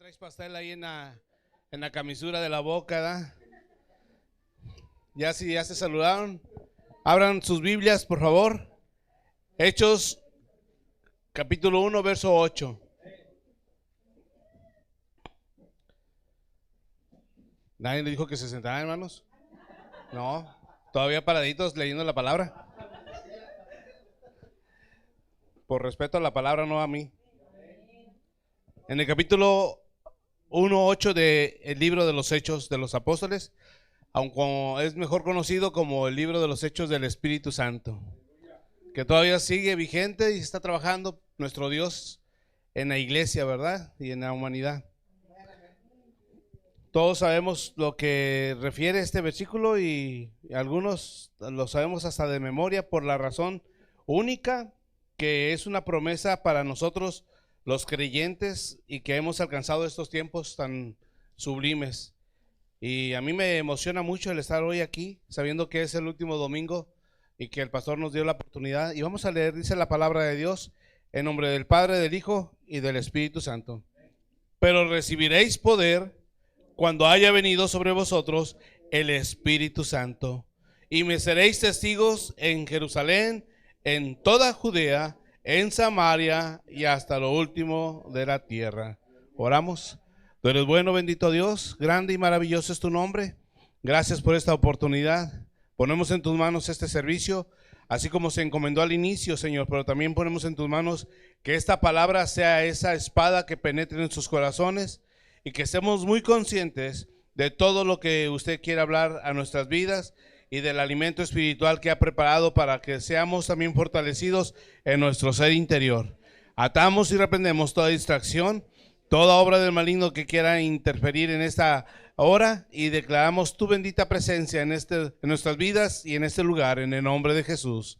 traes pastel ahí en la camisura de la boca, ¿da? Ya si ya se saludaron, abran sus Biblias, por favor. Hechos, capítulo 1, verso 8. ¿Nadie le dijo que se sentaran, hermanos? No, todavía paraditos leyendo la palabra. Por respeto a la palabra, no a mí. En el capítulo 1:8 del libro de los Hechos de los Apóstoles, aunque es mejor conocido como el libro de los Hechos del Espíritu Santo, que todavía sigue vigente y está trabajando nuestro Dios en la iglesia, ¿verdad? Y en la humanidad. Todos sabemos lo que refiere este versículo y algunos lo sabemos hasta de memoria por la razón única que es una promesa para nosotros los creyentes y que hemos alcanzado estos tiempos tan sublimes. Y a mí me emociona mucho el estar hoy aquí, sabiendo que es el último domingo y que el pastor nos dio la oportunidad. Y vamos a leer, dice la palabra de Dios, en nombre del Padre, del Hijo y del Espíritu Santo. Pero recibiréis poder cuando haya venido sobre vosotros el Espíritu Santo, y me seréis testigos en Jerusalén, en toda Judea, en Samaria y hasta lo último de la tierra. Oramos. Tú eres bueno, bendito Dios, grande y maravilloso es tu nombre. Gracias por esta oportunidad. Ponemos en tus manos este servicio, así como se encomendó al inicio, Señor, pero también ponemos en tus manos que esta palabra sea esa espada que penetre en sus corazones y que estemos muy conscientes de todo lo que usted quiere hablar a nuestras vidas y del alimento espiritual que ha preparado para que seamos también fortalecidos en nuestro ser interior. Atamos y reprendemos toda distracción, toda obra del maligno que quiera interferir en esta hora, y declaramos tu bendita presencia en nuestras vidas y en este lugar, en el nombre de Jesús.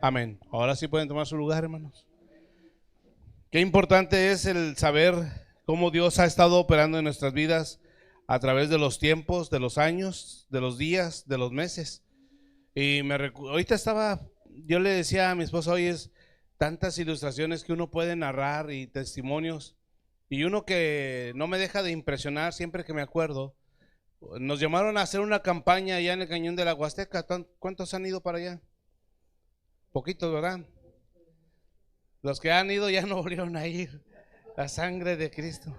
Amén. Ahora sí pueden tomar su lugar, hermanos. Qué importante es el saber cómo Dios ha estado operando en nuestras vidas a través de los tiempos, de los años, de los días, de los meses. Y ahorita yo le decía a mi esposa, hoy es tantas ilustraciones que uno puede narrar y testimonios. Y uno que no me deja de impresionar siempre que me acuerdo, nos llamaron a hacer una campaña allá en el Cañón de la Huasteca. ¿Cuántos han ido para allá? Poquitos, ¿verdad? Los que han ido ya no volvieron a ir. La sangre de Cristo.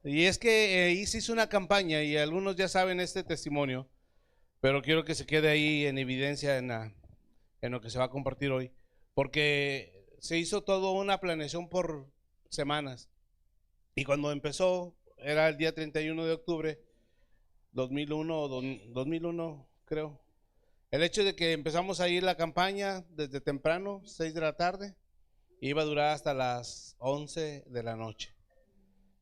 Y es que ahí se hizo una campaña y algunos ya saben este testimonio, pero quiero que se quede ahí en evidencia en lo que se va a compartir hoy, porque se hizo toda una planeación por semanas. Y cuando empezó, era el día 31 de octubre 2001 creo. El hecho de que empezamos a ir la campaña desde temprano, 6 de la tarde, iba a durar hasta las 11 de la noche.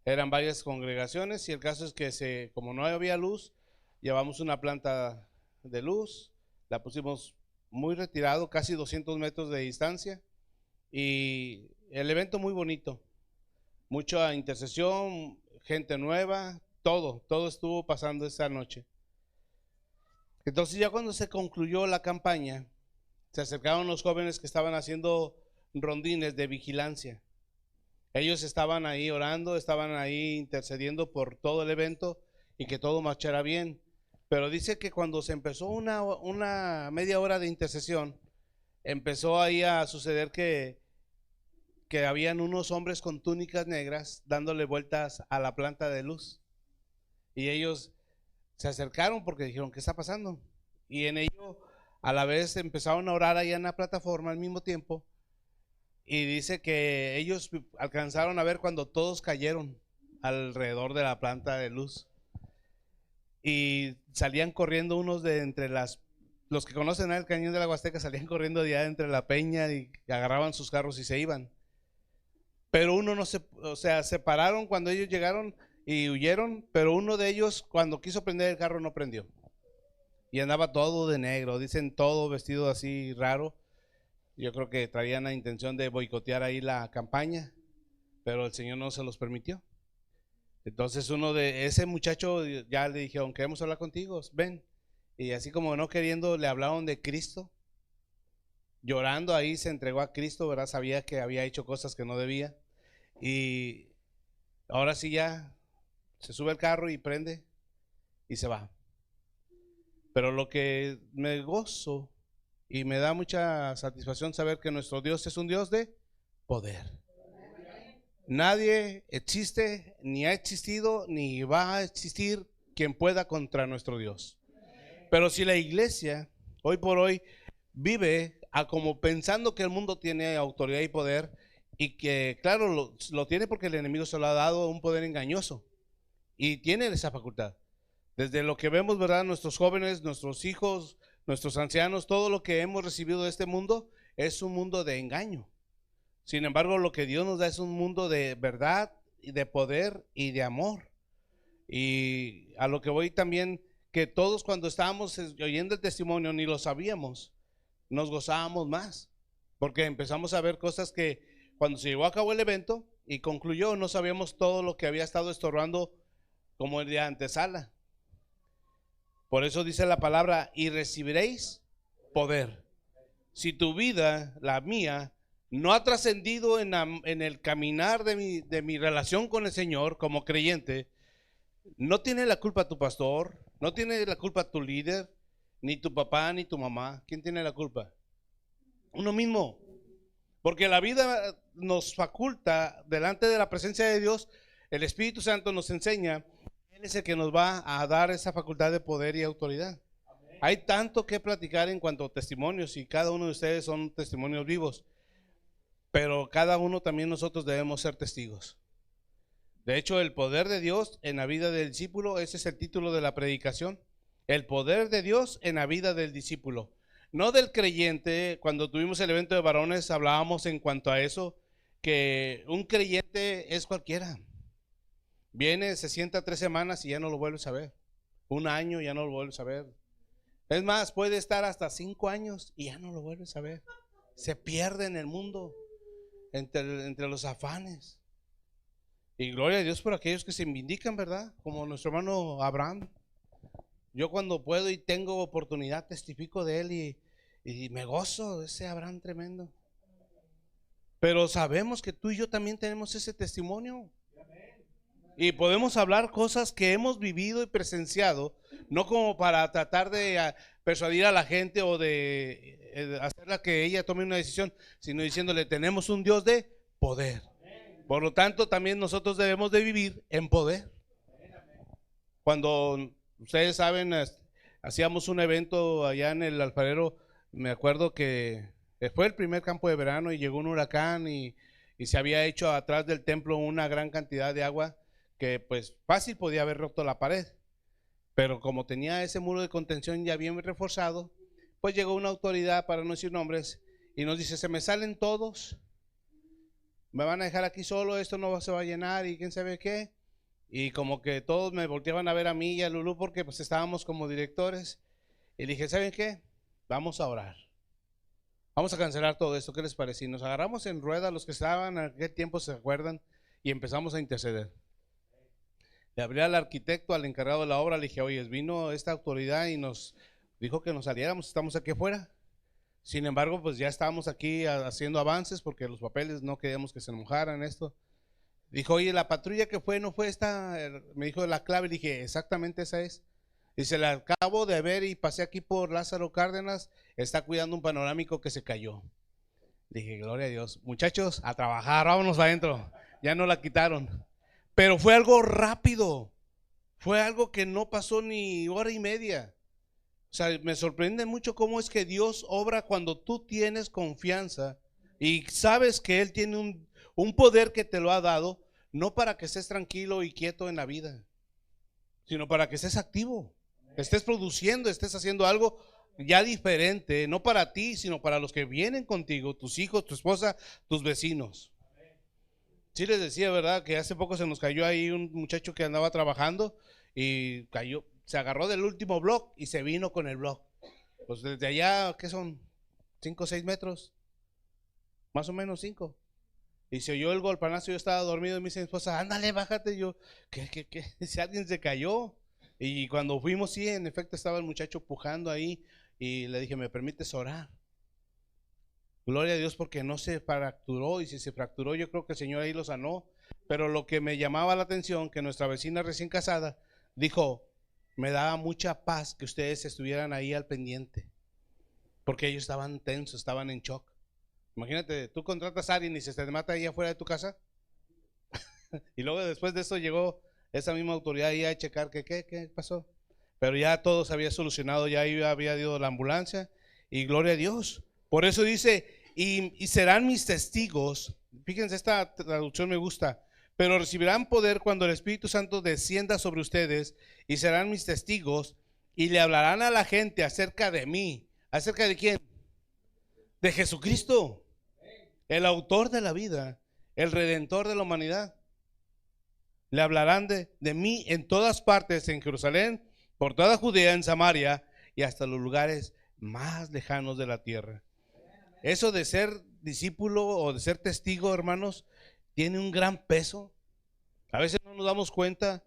Eran varias congregaciones y el caso es que como no había luz, llevamos una planta de luz, la pusimos muy retirado, casi 200 metros de distancia, y el evento muy bonito, mucha intercesión, gente nueva, todo estuvo pasando esa noche. Entonces ya cuando se concluyó la campaña, se acercaron los jóvenes que estaban haciendo rondines de vigilancia. Ellos estaban ahí orando, estaban ahí intercediendo por todo el evento y que todo marchara bien. Pero dice que cuando se empezó una media hora de intercesión, empezó ahí a suceder que habían unos hombres con túnicas negras dándole vueltas a la planta de luz. Y ellos se acercaron porque dijeron, ¿qué está pasando? Y en ello, a la vez empezaron a orar allá en la plataforma al mismo tiempo. Y dice que ellos alcanzaron a ver cuando todos cayeron alrededor de la planta de luz. Y salían corriendo unos de entre los que conocen el Cañón de la Huasteca, salían corriendo de allá entre la peña y agarraban sus carros y se iban. Pero uno no se pararon cuando ellos llegaron y huyeron, pero uno de ellos cuando quiso prender el carro no prendió. Y andaba todo de negro, dicen todo vestido así raro. Yo creo que traían la intención de boicotear ahí la campaña, pero el Señor no se los permitió. Entonces ese muchacho ya le dijeron, queremos hablar contigo, ven. Y así como no queriendo, le hablaron de Cristo. Llorando ahí se entregó a Cristo, ¿verdad? Sabía que había hecho cosas que no debía. Y Ahora sí ya se sube al carro y prende y se va. Pero lo que me gozo y me da mucha satisfacción saber que nuestro Dios es un Dios de poder. Nadie existe, ni ha existido, ni va a existir quien pueda contra nuestro Dios. Pero si la iglesia hoy por hoy vive a como pensando que el mundo tiene autoridad y poder, y que claro lo tiene porque el enemigo se lo ha dado un poder engañoso y tiene esa facultad. Desde lo que vemos, ¿verdad? Nuestros jóvenes, nuestros hijos, nuestros ancianos, todo lo que hemos recibido de este mundo es un mundo de engaño. Sin embargo, lo que Dios nos da es un mundo de verdad y de poder y de amor. Y a lo que voy también, que todos cuando estábamos oyendo el testimonio ni lo sabíamos, nos gozábamos más, porque empezamos a ver cosas que cuando se llevó a cabo el evento y concluyó, no sabíamos todo lo que había estado estorbando como el de antesala. Por eso dice la palabra, y recibiréis poder. Si tu vida, la mía, no ha trascendido en el caminar de mi relación con el Señor como creyente, no tiene la culpa tu pastor, no tiene la culpa tu líder, ni tu papá, ni tu mamá. ¿Quién tiene la culpa? Uno mismo. Porque la vida nos faculta delante de la presencia de Dios. El Espíritu Santo nos enseña, Él es el que nos va a dar esa facultad de poder y autoridad. Hay tanto que platicar en cuanto a testimonios, y cada uno de ustedes son testimonios vivos, pero cada uno también nosotros debemos ser testigos. De hecho, el poder de Dios en la vida del discípulo, ese es el título de la predicación. El poder de Dios en la vida del discípulo. No del creyente. Cuando tuvimos el evento de varones hablábamos en cuanto a eso, que un creyente es cualquiera. Viene, se sienta 3 semanas y ya no lo vuelves a ver. 1 año ya no lo vuelves a ver. Es más, puede estar hasta 5 años y ya no lo vuelves a ver. Se pierde en el mundo, entre los afanes. Y gloria a Dios por aquellos que se vindican, ¿verdad? Como nuestro hermano Abraham. Yo cuando puedo y tengo oportunidad testifico de él y me gozo de ese Abraham tremendo. Pero sabemos que tú y yo también tenemos ese testimonio. Y podemos hablar cosas que hemos vivido y presenciado, no como para tratar de persuadir a la gente o de hacerla que ella tome una decisión, sino diciéndole, tenemos un Dios de poder. Por lo tanto, también nosotros debemos de vivir en poder. Cuando ustedes saben, hacíamos un evento allá en el Alfarero, me acuerdo que fue el primer campo de verano y llegó un huracán y se había hecho atrás del templo una gran cantidad de agua que pues fácil podía haber roto la pared. Pero como tenía ese muro de contención ya bien reforzado, pues llegó una autoridad, para no decir nombres, y nos dice, se me salen todos, me van a dejar aquí solo, esto no se va a llenar y quién sabe qué. Y como que todos me volteaban a ver a mí y a Lulú porque pues estábamos como directores. Y le dije, ¿saben qué? Vamos a orar. Vamos a cancelar todo esto, ¿qué les parece? Y nos agarramos en rueda, los que estaban en aquel tiempo se acuerdan, y empezamos a interceder. Le hablé al arquitecto, al encargado de la obra, le dije, oye, vino esta autoridad y nos dijo que nos saliéramos, estamos aquí afuera. Sin embargo, pues ya estábamos aquí haciendo avances porque los papeles no queríamos que se mojaran esto. Dijo, oye, la patrulla que fue, no fue esta, me dijo la clave, le dije, exactamente esa es. Dice, la acabo de ver y pasé aquí por Lázaro Cárdenas, está cuidando un panorámico que se cayó. Dije, gloria a Dios. Muchachos, a trabajar, vámonos adentro. Ya no la quitaron. Pero fue algo rápido, fue algo que no pasó ni hora y media. O sea, me sorprende mucho cómo es que Dios obra cuando tú tienes confianza y sabes que Él tiene un poder que te lo ha dado, no para que estés tranquilo y quieto en la vida, sino para que estés activo, estés produciendo, estés haciendo algo ya diferente, no para ti, sino para los que vienen contigo, tus hijos, tu esposa, tus vecinos. Sí les decía, ¿verdad? Que hace poco se nos cayó ahí un muchacho que andaba trabajando y cayó, se agarró del último block y se vino con el block. Pues desde allá, ¿qué son? 5 o 6 metros, más o menos 5. Y se oyó el golpanazo, yo estaba dormido y me dice mi esposa, ándale, bájate. Y yo, ¿qué? Si alguien se cayó. Y cuando fuimos, sí, en efecto estaba el muchacho pujando ahí y le dije, ¿me permites orar? Gloria a Dios porque no se fracturó, y si se fracturó yo creo que el Señor ahí lo sanó, Pero lo que me llamaba la atención, que nuestra vecina recién casada dijo, me daba mucha paz que ustedes estuvieran ahí al pendiente, porque ellos estaban tensos, estaban en shock. Imagínate, tú contratas a alguien y se te mata ahí afuera de tu casa. Y luego después de eso llegó esa misma autoridad ahí a checar que qué pasó. Pero ya todo se había solucionado, ya había ido la ambulancia y gloria a Dios. Por eso dice, y serán mis testigos. Fíjense, esta traducción me gusta. Pero recibirán poder cuando el Espíritu Santo descienda sobre ustedes y serán mis testigos y le hablarán a la gente acerca de mí. ¿Acerca de quién? De Jesucristo, el autor de la vida, el redentor de la humanidad. Le hablarán de mí en todas partes, en Jerusalén, por toda Judea, en Samaria y hasta los lugares más lejanos de la tierra. Eso de ser discípulo o de ser testigo, hermanos, tiene un gran peso. A veces no nos damos cuenta,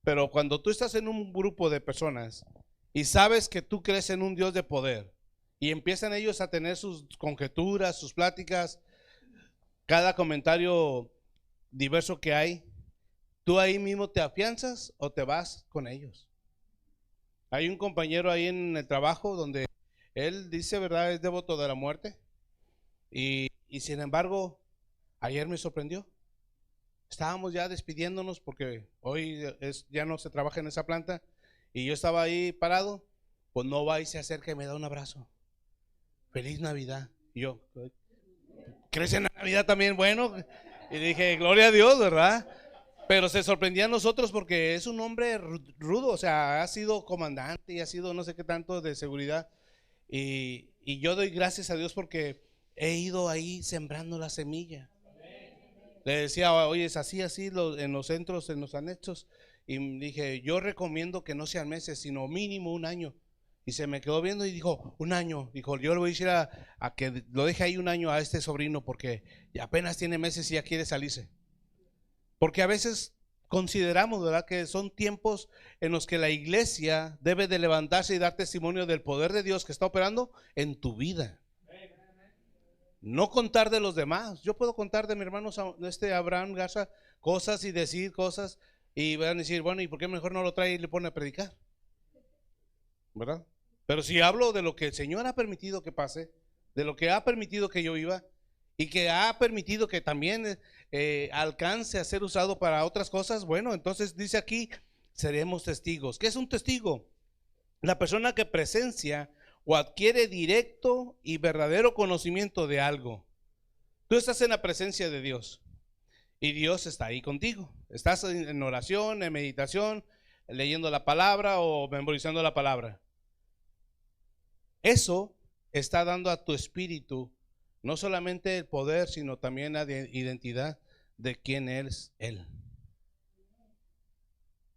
pero cuando tú estás en un grupo de personas y sabes que tú crees en un Dios de poder y empiezan ellos a tener sus conjeturas, sus pláticas, cada comentario diverso que hay, tú ahí mismo te afianzas o te vas con ellos. Hay un compañero ahí en el trabajo donde él dice, verdad, es devoto de la muerte y sin embargo, ayer me sorprendió. Estábamos ya despidiéndonos porque hoy ya no se trabaja en esa planta y yo estaba ahí parado, pues no va y se acerca y me da un abrazo. Feliz Navidad. Y yo, ¿crees en la Navidad también? Bueno, y dije, gloria a Dios, ¿verdad? Pero se sorprendía a nosotros porque es un hombre rudo, o sea, ha sido comandante y ha sido no sé qué tanto de seguridad. Y yo doy gracias a Dios porque he ido ahí sembrando la semilla. Le decía, oye, es así, en los centros, en los anexos. Y dije, yo recomiendo que no sean meses, sino mínimo un año. Y se me quedó viendo y dijo, un año. Dijo, yo le voy a decir a que lo deje ahí un año a este sobrino porque apenas tiene meses y ya quiere salirse. Porque a veces consideramos, ¿verdad?, que son tiempos en los que la iglesia debe de levantarse y dar testimonio del poder de Dios que está operando en tu vida. No contar de los demás. Yo puedo contar de mi hermano Abraham Garza cosas y decir cosas y van a decir, bueno, ¿y por qué mejor no lo trae y le pone a predicar? ¿Verdad? Pero si hablo de lo que el Señor ha permitido que pase, de lo que ha permitido que yo viva y que ha permitido que también alcance a ser usado para otras cosas, bueno, entonces dice aquí, seremos testigos. ¿Qué es un testigo? La persona que presencia o adquiere directo y verdadero conocimiento de algo. Tú estás en la presencia de Dios y Dios está ahí contigo. Estás en oración, en meditación, leyendo la palabra o memorizando la palabra. Eso está dando a tu espíritu no solamente el poder, sino también la identidad de quién es Él.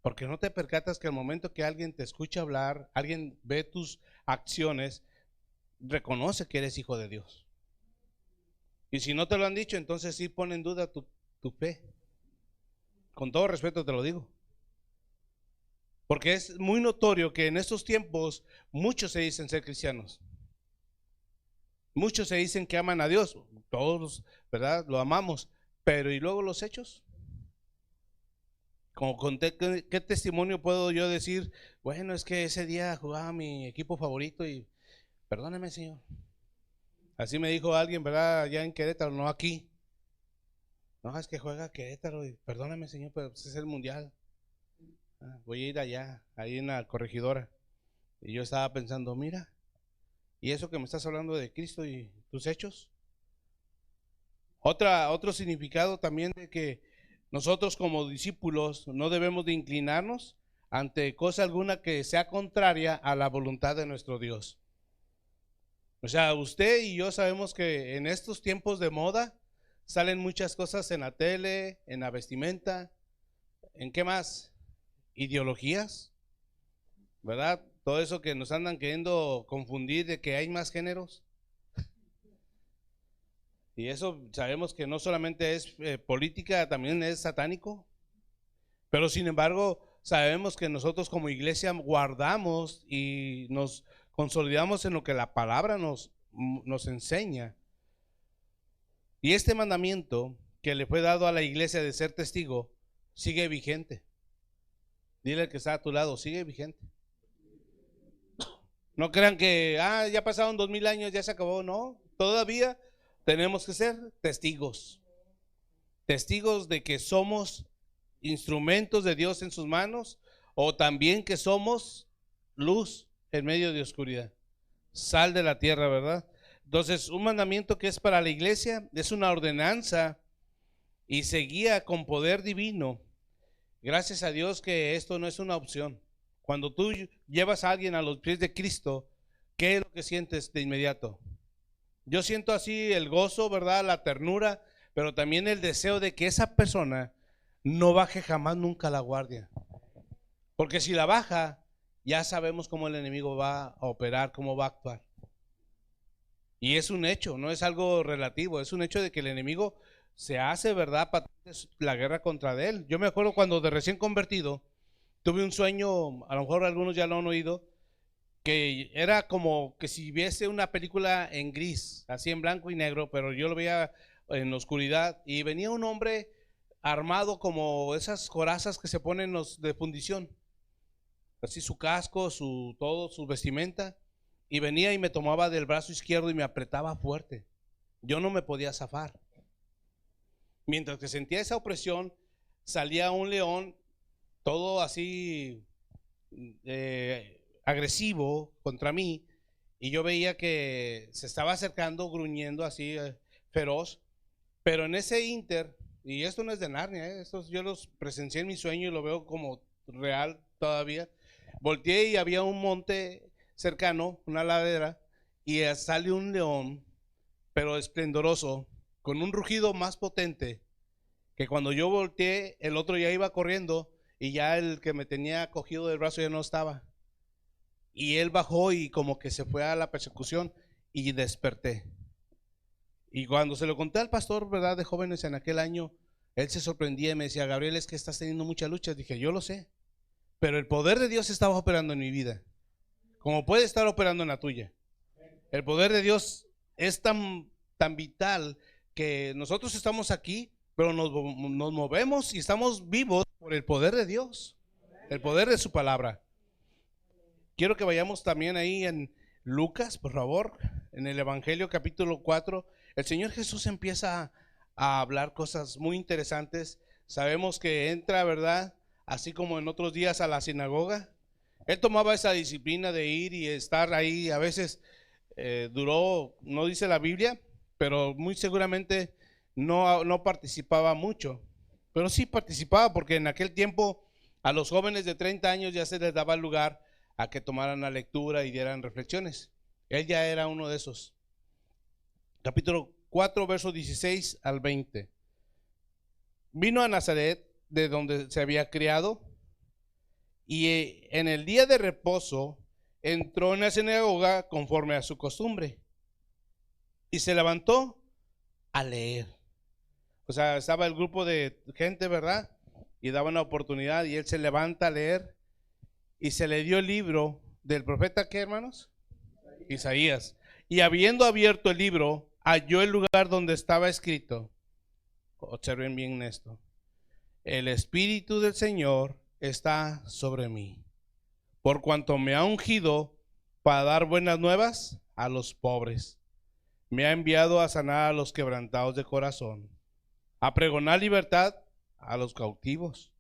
Porque no te percatas que al momento que alguien te escucha hablar, alguien ve tus acciones, reconoce que eres hijo de Dios. Y si no te lo han dicho, entonces sí pone en duda tu fe. Con todo respeto te lo digo. Porque es muy notorio que en estos tiempos muchos se dicen ser cristianos. Muchos se dicen que aman a Dios. Todos, ¿verdad? Lo amamos. Pero ¿y luego los hechos? ¿Qué testimonio puedo yo decir? Bueno, es que ese día jugaba mi equipo favorito y perdóneme, Señor. Así me dijo alguien, ¿verdad? Allá en Querétaro, no aquí. No, es que juega Querétaro y perdóname, Señor, pero ese es el mundial. Voy a ir allá, ahí en la corregidora. Y yo estaba pensando, mira, ¿y eso que me estás hablando de Cristo y tus hechos? Otro significado también de que nosotros como discípulos no debemos de inclinarnos ante cosa alguna que sea contraria a la voluntad de nuestro Dios. O sea, usted y yo sabemos que en estos tiempos de moda salen muchas cosas en la tele, en la vestimenta, ¿en qué más? Ideologías, ¿verdad? Todo eso que nos andan queriendo confundir de que hay más géneros. Y eso sabemos que no solamente es política, también es satánico. Pero sin embargo, sabemos que nosotros como iglesia guardamos y nos consolidamos en lo que la palabra nos enseña. Y este mandamiento que le fue dado a la iglesia de ser testigo sigue vigente. Dile al que está a tu lado, sigue vigente. No crean que ya pasaron 2000 años, ya se acabó. No, todavía tenemos que ser testigos. Testigos de que somos instrumentos de Dios en sus manos, o también que somos luz en medio de oscuridad, sal de la tierra, ¿verdad? Entonces, un mandamiento que es para la iglesia es una ordenanza y se guía con poder divino. Gracias a Dios que esto no es una opción. Cuando tú llevas a alguien a los pies de Cristo, ¿qué es lo que sientes de inmediato? Yo siento así el gozo, ¿verdad? La ternura, pero también el deseo de que esa persona no baje jamás nunca la guardia. Porque si la baja, ya sabemos cómo el enemigo va a operar, cómo va a actuar. Y es un hecho, no es algo relativo, es un hecho de que el enemigo se hace, ¿verdad?, la guerra contra él. Yo me acuerdo cuando de recién convertido, tuve un sueño, a lo mejor algunos ya lo han oído, que era como que si viese una película en gris, así en blanco y negro, pero yo lo veía en oscuridad, y venía un hombre armado como esas corazas que se ponen los de fundición, así su casco, todo, su vestimenta, y venía y me tomaba del brazo izquierdo y me apretaba fuerte. Yo no me podía zafar. Mientras que sentía esa opresión, salía un león todo así agresivo contra mí, y yo veía que se estaba acercando, gruñendo así feroz. Pero en ese inter, y esto no es de Narnia, estos yo los presencié en mi sueño y lo veo como real todavía. Volteé y había un monte cercano, una ladera, y sale un león, pero esplendoroso, con un rugido más potente, que cuando yo volteé, el otro ya iba corriendo y ya el que me tenía cogido del brazo ya no estaba. Y él bajó y como que se fue a la persecución y desperté. Y cuando se lo conté al pastor, ¿verdad?, de jóvenes en aquel año, él se sorprendía y me decía: Gabriel, es que estás teniendo mucha lucha. Dije: yo lo sé, pero el poder de Dios estaba operando en mi vida, como puede estar operando en la tuya. El poder de Dios es tan vital que nosotros estamos aquí, pero nos movemos y estamos vivos por el poder de Dios, el poder de su palabra. Quiero que vayamos también ahí en Lucas, por favor, en el Evangelio capítulo 4. El Señor Jesús empieza a hablar cosas muy interesantes. Sabemos que entra, ¿verdad?, así como en otros días, a la sinagoga. Él tomaba esa disciplina de ir y estar ahí. A veces duró, no dice la Biblia, pero muy seguramente no participaba mucho. Pero sí participaba, porque en aquel tiempo a los jóvenes de 30 años ya se les daba lugar a que tomaran la lectura y dieran reflexiones. Él ya era uno de esos. Capítulo 4, versos 16 al 20. Vino a Nazaret, de donde se había criado, y en el día de reposo entró en la sinagoga conforme a su costumbre, y se levantó a leer. O sea, estaba el grupo de gente, ¿verdad?, y daban la oportunidad, y él se levanta a leer, y se le dio el libro del profeta, ¿qué, hermanos? Isaías. Y habiendo abierto el libro, halló el lugar donde estaba escrito. Observen bien esto: el Espíritu del Señor está sobre mí, por cuanto me ha ungido para dar buenas nuevas a los pobres. Me ha enviado a sanar a los quebrantados de corazón, a pregonar libertad a los cautivos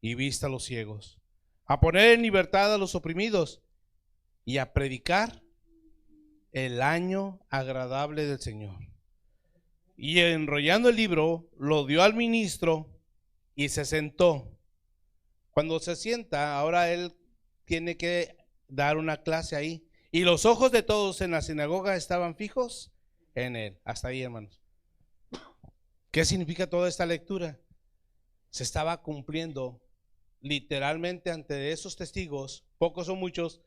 y vista a los ciegos, a poner en libertad a los oprimidos y a predicar el año agradable del Señor. Y enrollando el libro, lo dio al ministro y se sentó. Cuando se sienta, ahora él tiene que dar una clase ahí. Y los ojos de todos en la sinagoga estaban fijos en él. Hasta ahí, hermanos. ¿Qué significa toda esta lectura? Se estaba cumpliendo literalmente ante esos testigos, pocos o muchos,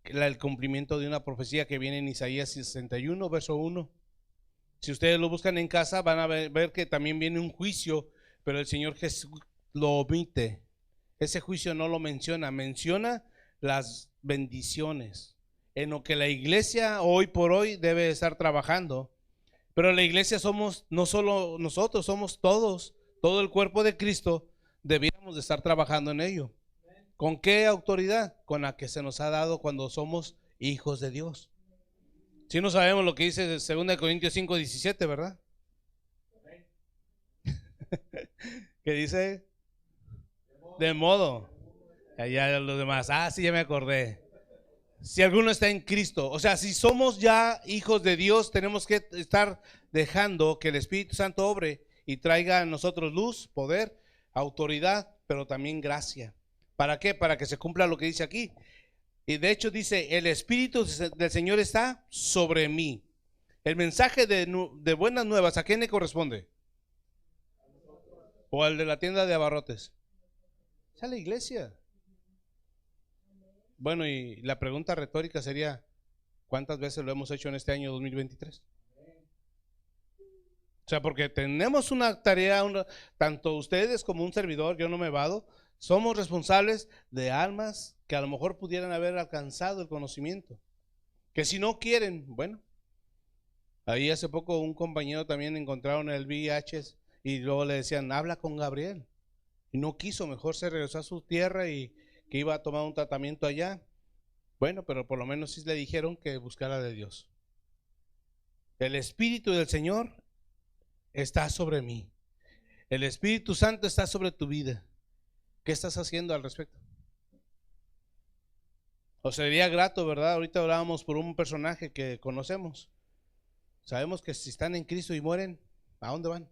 el cumplimiento de una profecía que viene en Isaías 61, verso 1. Si ustedes lo buscan en casa, van a ver que también viene un juicio, pero el Señor Jesús lo omite. Ese juicio no lo menciona, menciona las bendiciones, en lo que la iglesia hoy por hoy debe estar trabajando. Pero la iglesia somos no solo nosotros, somos todos, todo el cuerpo de Cristo. Debiéramos de estar trabajando en ello. ¿Con qué autoridad? Con la que se nos ha dado cuando somos hijos de Dios. Si no sabemos lo que dice 2 Corintios 5:17, ¿verdad? ¿Qué dice? De modo. Allá los demás. Sí, ya me acordé. Si alguno está en Cristo, o sea, si somos ya hijos de Dios, tenemos que estar dejando que el Espíritu Santo obre y traiga a nosotros luz, poder, autoridad, pero también gracia. ¿Para qué? Para que se cumpla lo que dice aquí. Y de hecho dice, el Espíritu del Señor está sobre mí. El mensaje de buenas nuevas, ¿a quién le corresponde? ¿O al de la tienda de abarrotes? Es a la iglesia. Bueno, y la pregunta retórica sería, ¿cuántas veces lo hemos hecho en este año 2023? O sea, porque tenemos una tarea, tanto ustedes como un servidor, yo no me vado, somos responsables de almas que a lo mejor pudieran haber alcanzado el conocimiento. Que si no quieren, bueno, ahí hace poco un compañero también encontraron el VIH y luego le decían, habla con Gabriel. Y no quiso, mejor se regresó a su tierra y que iba a tomar un tratamiento allá. Bueno, pero por lo menos sí le dijeron que buscara de Dios. El Espíritu del Señor está sobre mí. El Espíritu Santo está sobre tu vida. ¿Qué estás haciendo al respecto? O sería grato, ¿verdad? Ahorita hablábamos por un personaje que conocemos. Sabemos que si están en Cristo y mueren, ¿a dónde van?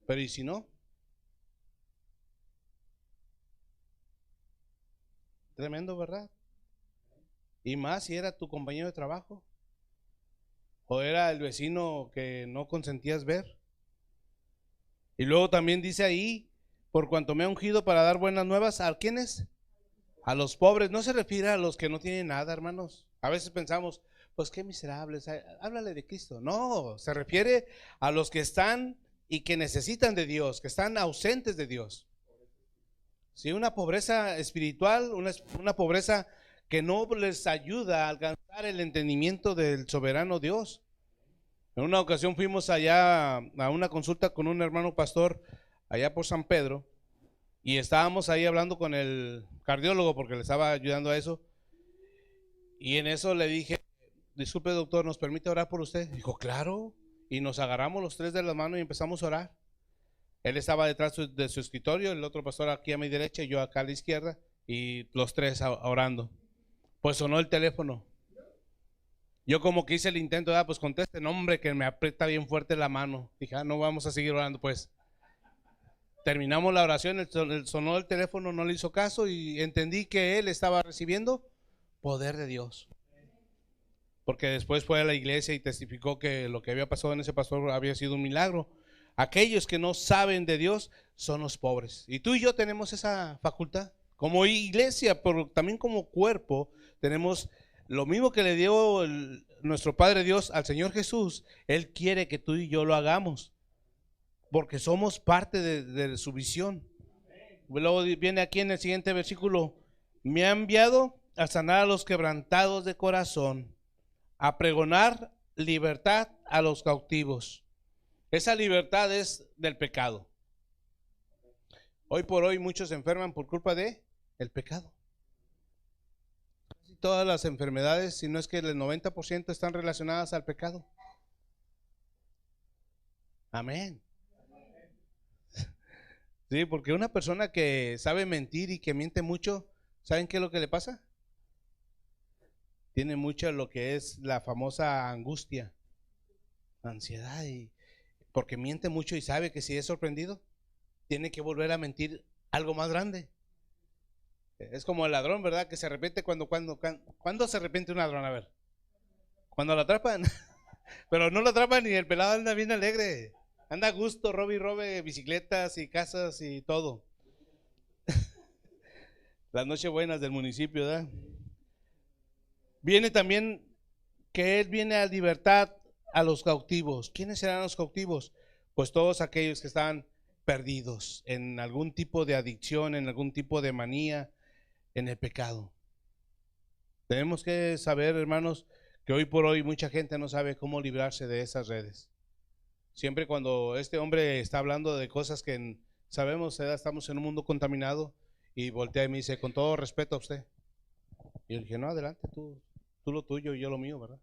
Pero ¿y si no? Tremendo, ¿verdad? Y más si era tu compañero de trabajo o era el vecino que no consentías ver. Y luego también dice ahí, por cuanto me ha ungido para dar buenas nuevas, ¿a quiénes? A los pobres. No se refiere a los que no tienen nada, hermanos. A veces pensamos, pues qué miserables, háblale de Cristo. No, se refiere a los que están y que necesitan de Dios, que están ausentes de Dios. Sí, una pobreza espiritual, una pobreza que no les ayuda a alcanzar el entendimiento del soberano Dios. En una ocasión fuimos allá a una consulta con un hermano pastor allá por San Pedro y estábamos ahí hablando con el cardiólogo porque le estaba ayudando a eso y en eso le dije, disculpe doctor, ¿nos permite orar por usted? Dijo, claro, y nos agarramos los tres de la mano y empezamos a orar. Él estaba detrás de su escritorio, el otro pastor aquí a mi derecha y yo acá a la izquierda y los tres orando. Pues sonó el teléfono. Yo como que hice el intento, pues conteste, no hombre, que me aprieta bien fuerte la mano. Dije, no vamos a seguir orando, pues. Terminamos la oración, sonó el teléfono, no le hizo caso y entendí que él estaba recibiendo poder de Dios. Porque después fue a la iglesia y testificó que lo que había pasado en ese pastor había sido un milagro. Aquellos que no saben de Dios son los pobres. Y tú y yo tenemos esa facultad. Como iglesia, pero también como cuerpo, tenemos lo mismo que le dio nuestro Padre Dios al Señor Jesús. Él quiere que tú y yo lo hagamos. Porque somos parte de su visión. Luego viene aquí en el siguiente versículo. Me ha enviado a sanar a los quebrantados de corazón, a pregonar libertad a los cautivos. Esa libertad es del pecado. Hoy por hoy muchos se enferman por culpa de el pecado. Casi todas las enfermedades, si no es que el 90% están relacionadas al pecado. Amén. Sí, porque una persona que sabe mentir y que miente mucho, ¿saben qué es lo que le pasa? Tiene mucho lo que es la famosa angustia, ansiedad, porque miente mucho y sabe que si es sorprendido, tiene que volver a mentir algo más grande. Es como el ladrón, ¿verdad? Que se arrepiente cuando se arrepiente un ladrón, a ver. Cuando lo atrapan, pero no lo atrapan y el pelado anda bien alegre. Anda a gusto, robe bicicletas y casas y todo. Las nochebuenas del municipio, ¿verdad? Viene también que Él viene a libertad a los cautivos. ¿Quiénes serán los cautivos? Pues todos aquellos que están perdidos en algún tipo de adicción, en algún tipo de manía, en el pecado. Tenemos que saber, hermanos, que hoy por hoy mucha gente no sabe cómo librarse de esas redes. Siempre cuando este hombre está hablando de cosas que sabemos, estamos en un mundo contaminado, y voltea y me dice, con todo respeto a usted. Y yo le dije, no, adelante, tú lo tuyo y yo lo mío, ¿verdad?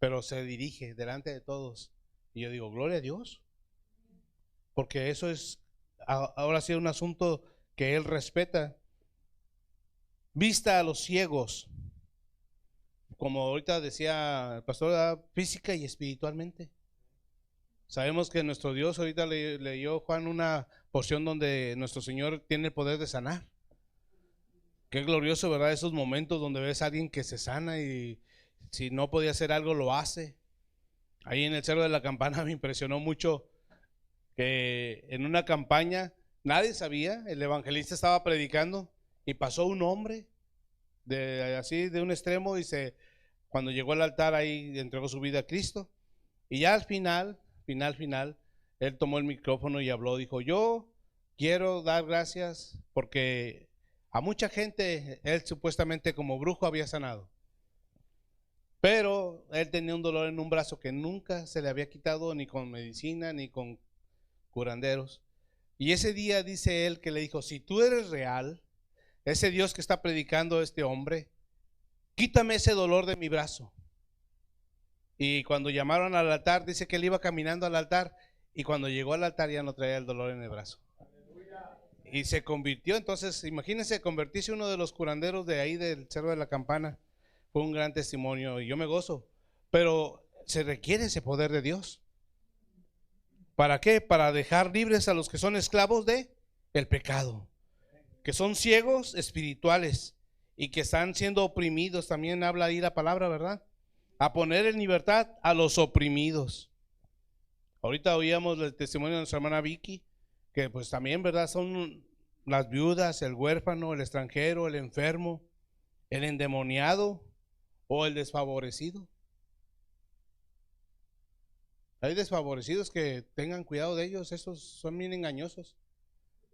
Pero se dirige delante de todos. Y yo digo, gloria a Dios, porque eso es ahora sí un asunto que él respeta. Vista a los ciegos, como ahorita decía el pastor, física y espiritualmente. Sabemos que nuestro Dios, ahorita leyó Juan una porción donde nuestro Señor tiene el poder de sanar. Qué glorioso, ¿verdad? Esos momentos donde ves a alguien que se sana y si no podía hacer algo lo hace. Ahí en el Cerro de la Campana me impresionó mucho que en una campaña nadie sabía, el evangelista estaba predicando y pasó un hombre así de un extremo y cuando llegó al altar ahí entregó su vida a Cristo, y ya al final, él tomó el micrófono y habló, dijo, yo quiero dar gracias porque a mucha gente él supuestamente como brujo había sanado, pero él tenía un dolor en un brazo que nunca se le había quitado ni con medicina ni con curanderos. Y ese día dice él que le dijo, si tú eres real, ese Dios que está predicando este hombre, quítame ese dolor de mi brazo. Y cuando llamaron al altar, dice que él iba caminando al altar y cuando llegó al altar ya no traía el dolor en el brazo. Y se convirtió, entonces imagínense convertirse uno de los curanderos de ahí del Cerro de la Campana. Fue un gran testimonio y yo me gozo, pero se requiere ese poder de Dios. ¿Para qué? Para dejar libres a los que son esclavos de el pecado, que son ciegos espirituales y que están siendo oprimidos. También habla ahí la palabra, ¿verdad? A poner en libertad a los oprimidos. Ahorita oíamos el testimonio de nuestra hermana Vicky, que pues también, ¿verdad? Son las viudas, el huérfano, el extranjero, el enfermo, el endemoniado o el desfavorecido. Hay desfavorecidos que tengan cuidado de ellos, esos son bien engañosos.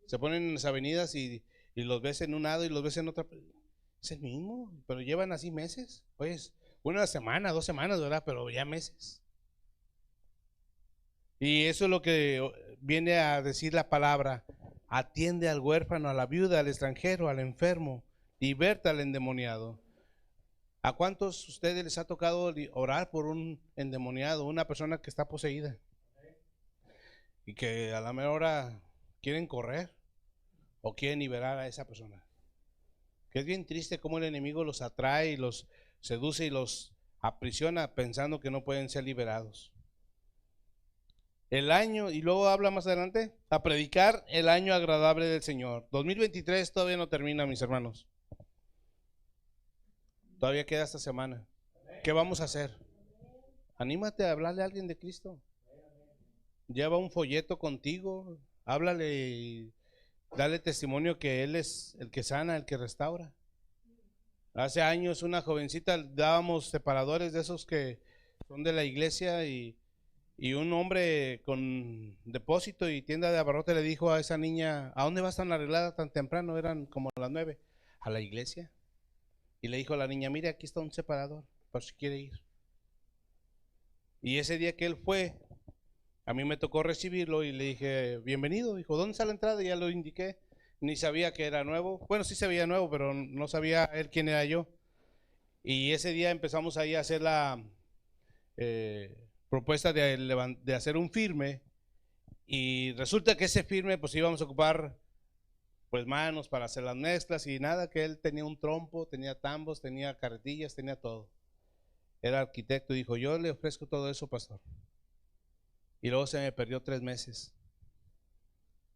Se ponen en las avenidas y los ves en un lado y los ves en otra. Es el mismo, pero llevan así meses. Pues una semana, 2 semanas, ¿verdad? Pero ya meses. Y eso es lo que viene a decir la palabra. Atiende al huérfano, a la viuda, al extranjero, al enfermo, liberta al endemoniado. ¿A cuántos de ustedes les ha tocado orar por un endemoniado, una persona que está poseída? Y que a la mera hora quieren correr o quieren liberar a esa persona. Que es bien triste cómo el enemigo los atrae y los seduce y los aprisiona pensando que no pueden ser liberados. El año, y luego habla más adelante, a predicar el año agradable del Señor. 2023 todavía no termina, mis hermanos. Todavía queda esta semana. ¿Qué vamos a hacer? Anímate a hablarle a alguien de Cristo. Lleva un folleto contigo, háblale y dale testimonio que Él es el que sana, el que restaura. Hace años una jovencita dábamos separadores de esos que son de la iglesia y un hombre con depósito y tienda de abarrote le dijo a esa niña, ¿a dónde vas tan arreglada tan temprano? Eran como las 9. A la iglesia. Y le dijo a la niña, mire, aquí está un separador, por si quiere ir. Y ese día que él fue, a mí me tocó recibirlo y le dije, bienvenido. Dijo, ¿dónde está la entrada? Y ya lo indiqué. Ni sabía que era nuevo. Bueno, sí sabía nuevo, pero no sabía él quién era yo. Y ese día empezamos ahí a hacer la propuesta de hacer un firme. Y resulta que ese firme, pues íbamos a ocupar pues manos para hacer las mezclas y nada, que él tenía un trompo, tenía tambos, tenía carretillas, tenía todo. Era arquitecto y dijo, yo le ofrezco todo eso, pastor. Y luego se me perdió 3 meses.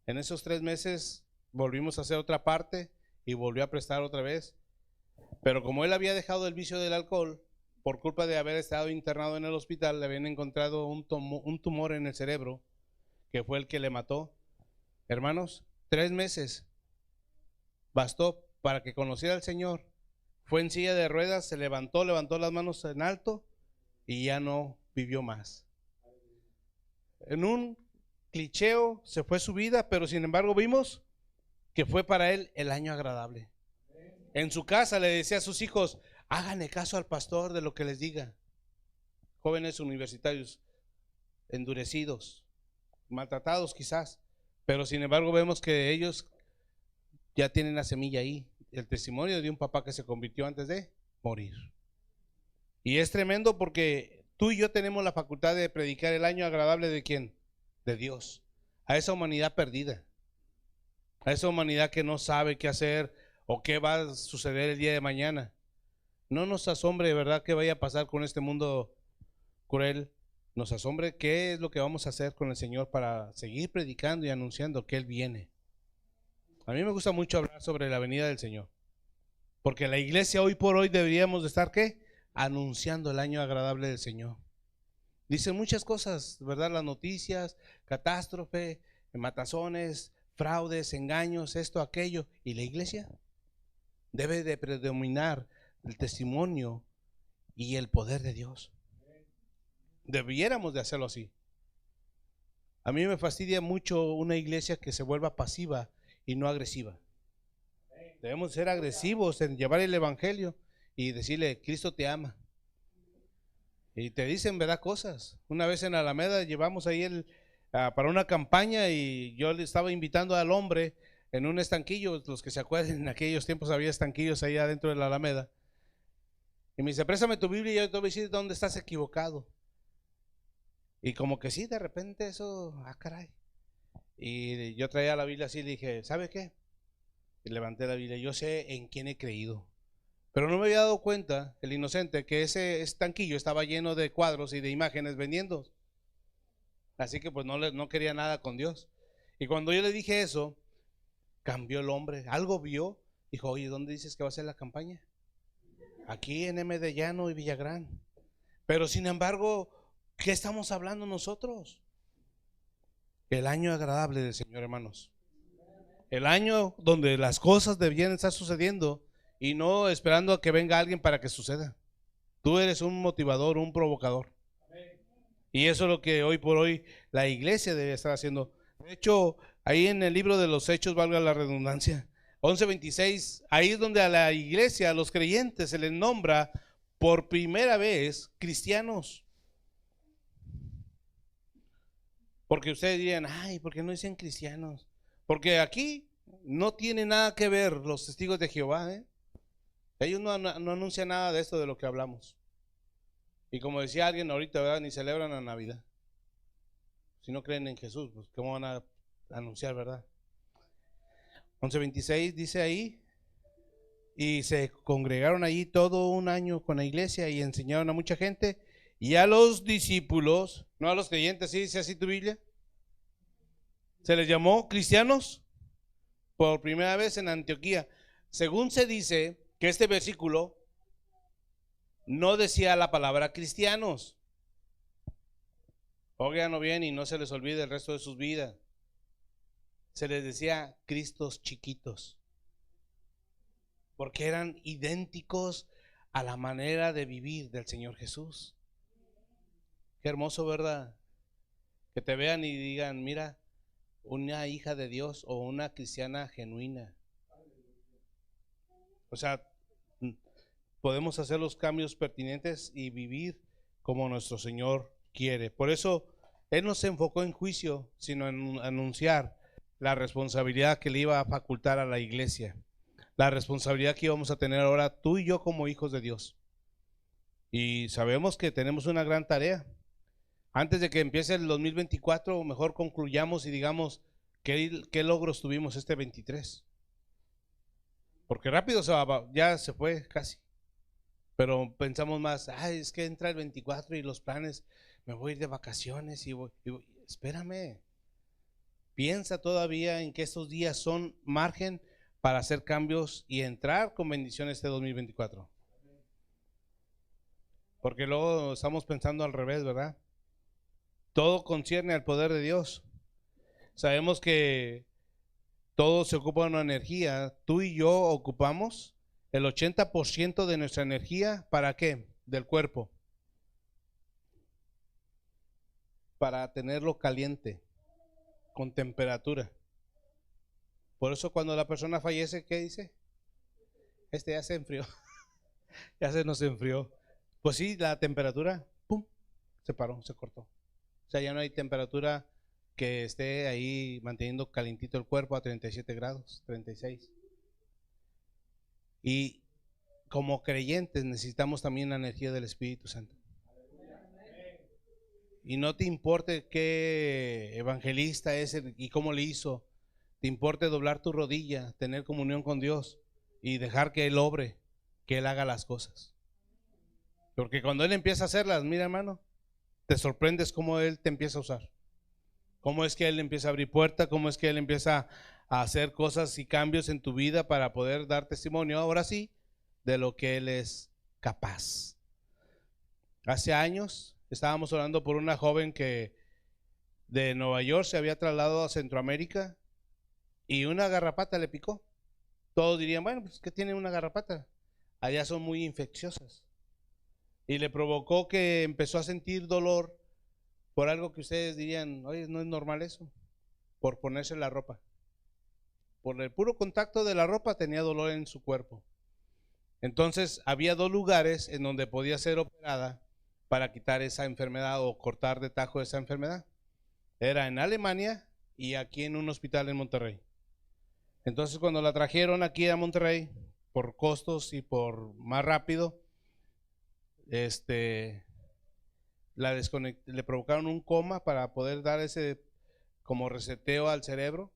En esos 3 meses volvimos a hacer otra parte y volvió a prestar otra vez. Pero como él había dejado el vicio del alcohol, por culpa de haber estado internado en el hospital, le habían encontrado un tumor en el cerebro, que fue el que le mató. Hermanos, 3 meses bastó para que conociera al Señor. Fue en silla de ruedas, se levantó las manos en alto y ya no vivió más. En un clicheo se fue su vida, pero sin embargo vimos que fue para él el año agradable. En su casa le decía a sus hijos, háganle caso al pastor de lo que les diga. Jóvenes universitarios, endurecidos, maltratados quizás, pero sin embargo vemos que ellos ya tienen la semilla ahí, el testimonio de un papá que se convirtió antes de morir. Y es tremendo porque tú y yo tenemos la facultad de predicar el año agradable ¿de quién? De Dios, a esa humanidad perdida, a esa humanidad que no sabe qué hacer o qué va a suceder el día de mañana. No nos asombre, ¿verdad?, qué vaya a pasar con este mundo cruel. Nos asombre qué es lo que vamos a hacer con el Señor para seguir predicando y anunciando que Él viene. A mí me gusta mucho hablar sobre la venida del Señor, porque la iglesia hoy por hoy deberíamos de estar ¿qué? Anunciando el año agradable del Señor. Dicen muchas cosas, ¿verdad? Las noticias, catástrofe, matazones, fraudes, engaños, esto, aquello. ¿Y la iglesia? Debe de predominar el testimonio y el poder de Dios. Debiéramos de hacerlo así. A mí me fastidia mucho una iglesia que se vuelva pasiva y no agresiva. Debemos ser agresivos en llevar el evangelio y decirle, Cristo te ama. Y te dicen, ¿verdad?, cosas. Una vez en Alameda llevamos ahí para una campaña y yo le estaba invitando al hombre en un estanquillo. Los que se acuerdan, en aquellos tiempos había estanquillos ahí adentro de la Alameda. Y me dice, préstame tu Biblia y yo te voy a decir dónde estás equivocado. Y como que sí, de repente eso, caray. Y yo traía la Biblia así y le dije, ¿sabe qué? Y levanté la Biblia, yo sé en quién he creído. Pero no me había dado cuenta, el inocente, que ese estanquillo estaba lleno de cuadros y de imágenes vendiendo. Así que pues no quería nada con Dios. Y cuando yo le dije eso, cambió el hombre, algo vio, dijo, oye, ¿dónde dices que va a ser la campaña? Aquí en Medellano y Villagrán. Pero sin embargo, ¿qué estamos hablando nosotros? El año agradable del Señor, hermanos. El año donde las cosas debían estar sucediendo y no esperando a que venga alguien para que suceda. Tú eres un motivador, un provocador. Y eso es lo que hoy por hoy la iglesia debe estar haciendo. De hecho, ahí en el libro de los Hechos, valga la redundancia, 11:26, ahí es donde a la iglesia, a los creyentes, se les nombra por primera vez cristianos. Porque ustedes dirían, ay, ¿por qué no dicen cristianos? Porque aquí no tiene nada que ver los testigos de Jehová, ¿eh? Ellos no anuncian nada de esto de lo que hablamos. Y como decía alguien ahorita, ¿verdad? Ni celebran la Navidad. Si no creen en Jesús, pues ¿cómo van a anunciar, verdad? 11:26 dice ahí, y se congregaron allí todo un año con la iglesia y enseñaron a mucha gente y a los discípulos, no a los creyentes, ¿sí dice así tu Biblia? Se les llamó cristianos por primera vez en Antioquía. Según se dice que este versículo no decía la palabra cristianos. Óiganlo bien y no se les olvide el resto de sus vidas. Se les decía Cristos chiquitos, porque eran idénticos a la manera de vivir del Señor Jesús. Qué hermoso, ¿verdad? Que te vean y digan, mira, una hija de Dios o una cristiana genuina. O sea, podemos hacer los cambios pertinentes y vivir como nuestro Señor quiere. Por eso Él no se enfocó en juicio, sino en anunciar la responsabilidad que le iba a facultar a la iglesia, la responsabilidad que íbamos a tener ahora tú y yo como hijos de Dios. Y sabemos que tenemos una gran tarea. Antes de que empiece el 2024, mejor concluyamos y digamos qué logros tuvimos este 23. Porque rápido ya se fue casi. Pero pensamos más, es que entra el 24 y los planes, me voy a ir de vacaciones y voy. Espérame. Piensa todavía en que estos días son margen para hacer cambios y entrar con bendición este 2024. Porque luego estamos pensando al revés, ¿verdad? Todo concierne al poder de Dios. Sabemos que todo se ocupa de una energía. Tú y yo ocupamos el 80% de nuestra energía. ¿Para qué? Del cuerpo. Para tenerlo caliente, con temperatura. Por eso cuando la persona fallece, ¿qué dice? Ya se enfrió. Ya se nos enfrió. Pues sí, la temperatura, pum, se paró, se cortó. O sea, ya no hay temperatura que esté ahí manteniendo calientito el cuerpo a 37 grados, 36. Y como creyentes necesitamos también la energía del Espíritu Santo. Y no te importe qué evangelista es y cómo le hizo, te importe doblar tu rodilla, tener comunión con Dios y dejar que Él obre, que Él haga las cosas. Porque cuando Él empieza a hacerlas, mira hermano, te sorprendes cómo Él te empieza a usar. Cómo es que Él empieza a abrir puertas, cómo es que Él empieza a hacer cosas y cambios en tu vida para poder dar testimonio, ahora sí, de lo que Él es capaz. Hace años estábamos orando por una joven que de Nueva York se había trasladado a Centroamérica y una garrapata le picó. Todos dirían, bueno, pues que tiene una garrapata. Allá son muy infecciosas. Y le provocó que empezó a sentir dolor por algo que ustedes dirían, oye, no es normal eso, por ponerse la ropa. Por el puro contacto de la ropa tenía dolor en su cuerpo. Entonces había dos lugares en donde podía ser operada para quitar esa enfermedad o cortar de tajo esa enfermedad. Era en Alemania y aquí en un hospital en Monterrey. Entonces cuando la trajeron aquí a Monterrey, por costos y por más rápido, le provocaron un coma para poder dar ese como reseteo al cerebro,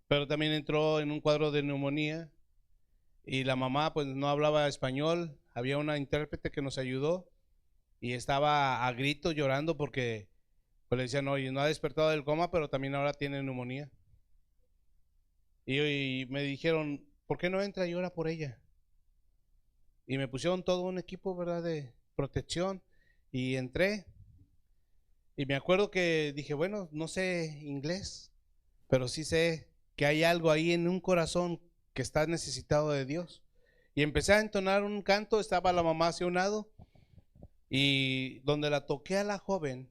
pero también entró en un cuadro de neumonía y la mamá pues no hablaba español, había una intérprete que nos ayudó y estaba a grito llorando porque pues le decían, oye, no ha despertado del coma, pero también ahora tiene neumonía. Y me dijeron, ¿por qué no entra y ora por ella? Y me pusieron todo un equipo, ¿verdad?, de protección y entré. Y me acuerdo que dije, bueno, no sé inglés, pero sí sé que hay algo ahí en un corazón que está necesitado de Dios. Y empecé a entonar un canto, estaba la mamá hacia un lado y donde la toqué a la joven,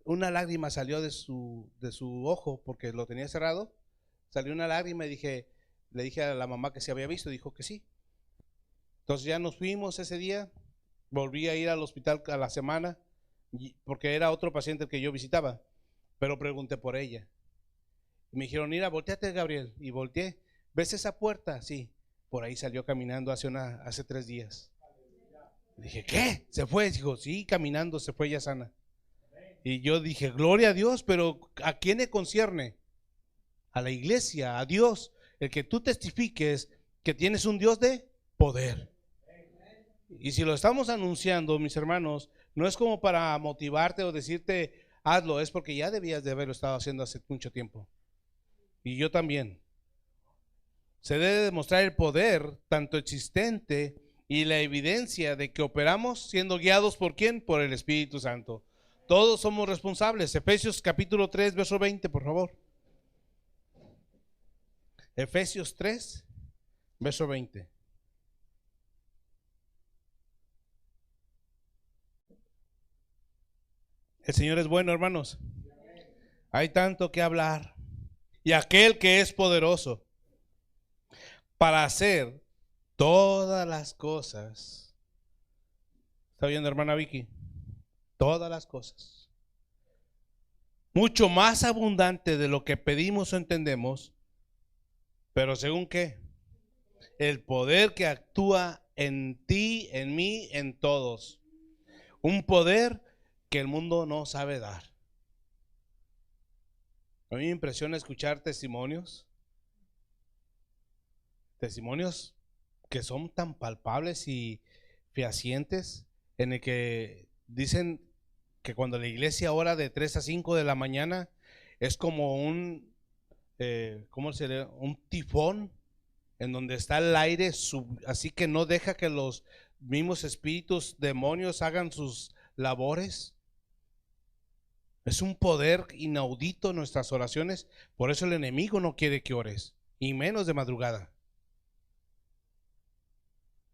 una lágrima salió de su ojo porque lo tenía cerrado, salió una lágrima y le dije a la mamá que se había visto, dijo que sí. Entonces ya nos fuimos ese día, volví a ir al hospital a la semana porque era otro paciente que yo visitaba, pero pregunté por ella. Y me dijeron, mira, volteate, Gabriel, y volteé. ¿Ves esa puerta? Sí, por ahí salió caminando hace 3 días. Dije, ¿qué? ¿Se fue? Dijo, sí, caminando, se fue ya sana. Y yo dije, gloria a Dios, pero ¿a quién le concierne? A la iglesia, a Dios, el que tú testifiques que tienes un Dios de poder. Y si lo estamos anunciando, mis hermanos, no es como para motivarte o decirte, hazlo, es porque ya debías de haberlo estado haciendo hace mucho tiempo. Y yo también. Se debe demostrar el poder tanto existente y la evidencia de que operamos siendo guiados ¿por quién? Por el Espíritu Santo. Todos somos responsables. Efesios capítulo 3, verso 20, por favor. Efesios 3, verso 20. El Señor es bueno, hermanos. Hay tanto que hablar. Y aquel que es poderoso para hacer todas las cosas. ¿Está viendo, hermana Vicky? Todas las cosas. Mucho más abundante de lo que pedimos o entendemos. Pero ¿según qué? El poder que actúa en ti, en mí, en todos. Un poder que el mundo no sabe dar. A mí me impresiona escuchar testimonios que son tan palpables y fehacientes, en el que dicen que cuando la iglesia ora de 3 a 5 de la mañana es como un tifón en donde está el aire, así que no deja que los mismos espíritus demonios hagan sus labores. Es un poder inaudito en nuestras oraciones, por eso el enemigo no quiere que ores, y menos de madrugada.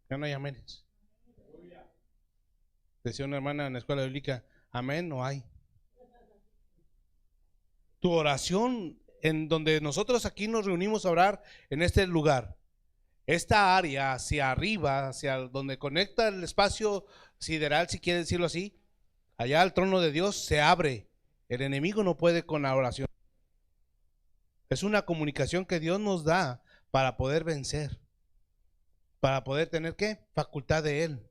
Ya no hay aménes. Decía una hermana en la escuela bíblica, amén no hay. Tu oración, en donde nosotros aquí nos reunimos a orar en este lugar, esta área hacia arriba, hacia donde conecta el espacio sideral, si quiere decirlo así, allá al trono de Dios se abre. El enemigo no puede con la oración. Es una comunicación que Dios nos da para poder vencer, para poder tener ¿qué? Facultad de Él.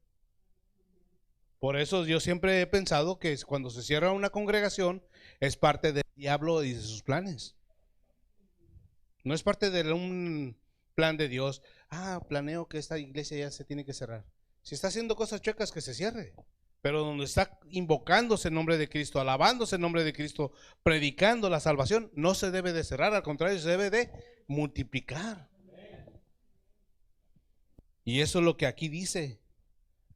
Por eso yo siempre he pensado que cuando se cierra una congregación es parte del diablo y de sus planes. No es parte de un plan de Dios. Planeo que esta iglesia ya se tiene que cerrar. Si está haciendo cosas chuecas, que se cierre. Pero donde está invocándose el nombre de Cristo, alabándose el nombre de Cristo, predicando la salvación, no se debe de cerrar, al contrario, se debe de multiplicar. Y eso es lo que aquí dice.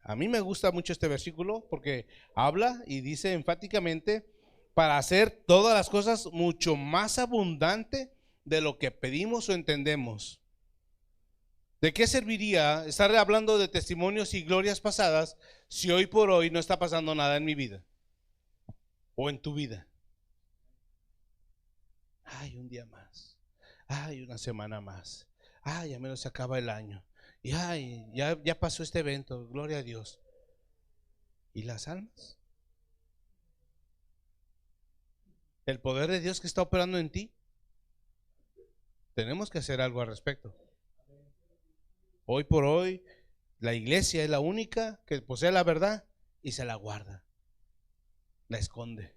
A mí me gusta mucho este versículo porque habla y dice enfáticamente para hacer todas las cosas mucho más abundante de lo que pedimos o entendemos. ¿De qué serviría estar hablando de testimonios y glorias pasadas si hoy por hoy no está pasando nada en mi vida o en tu vida? Ay, un día más. Ay, una semana más. Ay, ya menos se acaba el año. Y ay, ya pasó este evento, gloria a Dios. ¿Y las almas? El poder de Dios que está operando en ti. Tenemos que hacer algo al respecto. Hoy por hoy, la iglesia es la única que posee la verdad y se la guarda, la esconde.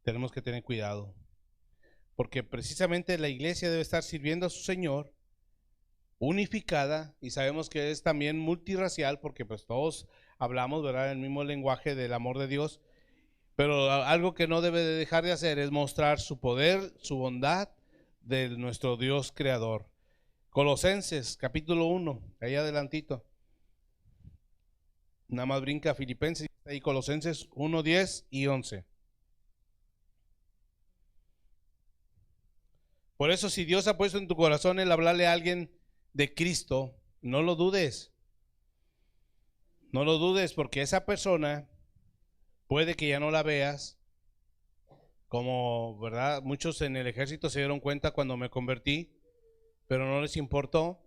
Tenemos que tener cuidado, porque precisamente la iglesia debe estar sirviendo a su Señor, unificada, y sabemos que es también multirracial, porque pues todos hablamos, ¿verdad?, el mismo lenguaje del amor de Dios, pero algo que no debe de dejar de hacer es mostrar su poder, su bondad de nuestro Dios creador. Colosenses capítulo 1, ahí adelantito. Nada más brinca a Filipenses y Colosenses 1, 10 y 11. Por eso, si Dios ha puesto en tu corazón el hablarle a alguien de Cristo, no lo dudes. No lo dudes, porque esa persona puede que ya no la veas. Como, ¿verdad? Muchos en el ejército se dieron cuenta cuando me convertí, pero no les importó.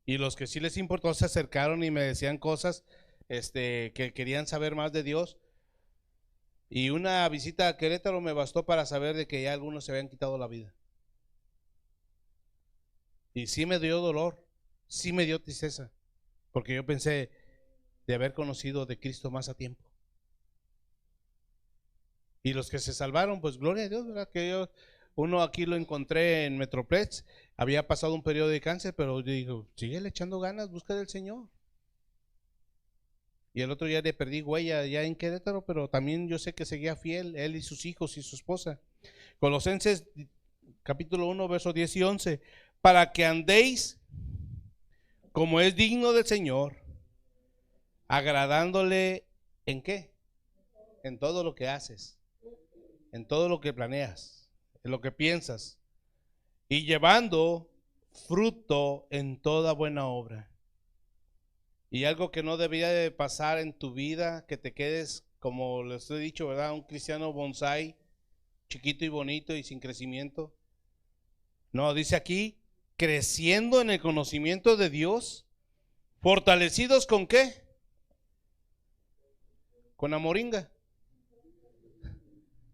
Y los que sí les importó se acercaron y me decían cosas que querían saber más de Dios. Y una visita a Querétaro me bastó para saber de que ya algunos se habían quitado la vida. Y sí me dio dolor, sí me dio tristeza, porque yo pensé de haber conocido de Cristo más a tiempo. Y los que se salvaron, pues gloria a Dios, ¿verdad? Uno aquí lo encontré en Metroplex, había pasado un periodo de cáncer, pero yo digo, síguele echando ganas, busca del Señor. Y el otro día le perdí huella ya en Querétaro, pero también yo sé que seguía fiel, él y sus hijos y su esposa. Colosenses capítulo 1, versos 10 y 11, para que andéis como es digno del Señor, agradándole ¿en qué? En todo lo que haces, en todo lo que planeas, en lo que piensas, y llevando fruto en toda buena obra. Y algo que no debería de pasar en tu vida, que te quedes, como les he dicho, ¿verdad? Un cristiano bonsai, chiquito y bonito y sin crecimiento. No, dice aquí, creciendo en el conocimiento de Dios, fortalecidos ¿con qué? Con la moringa.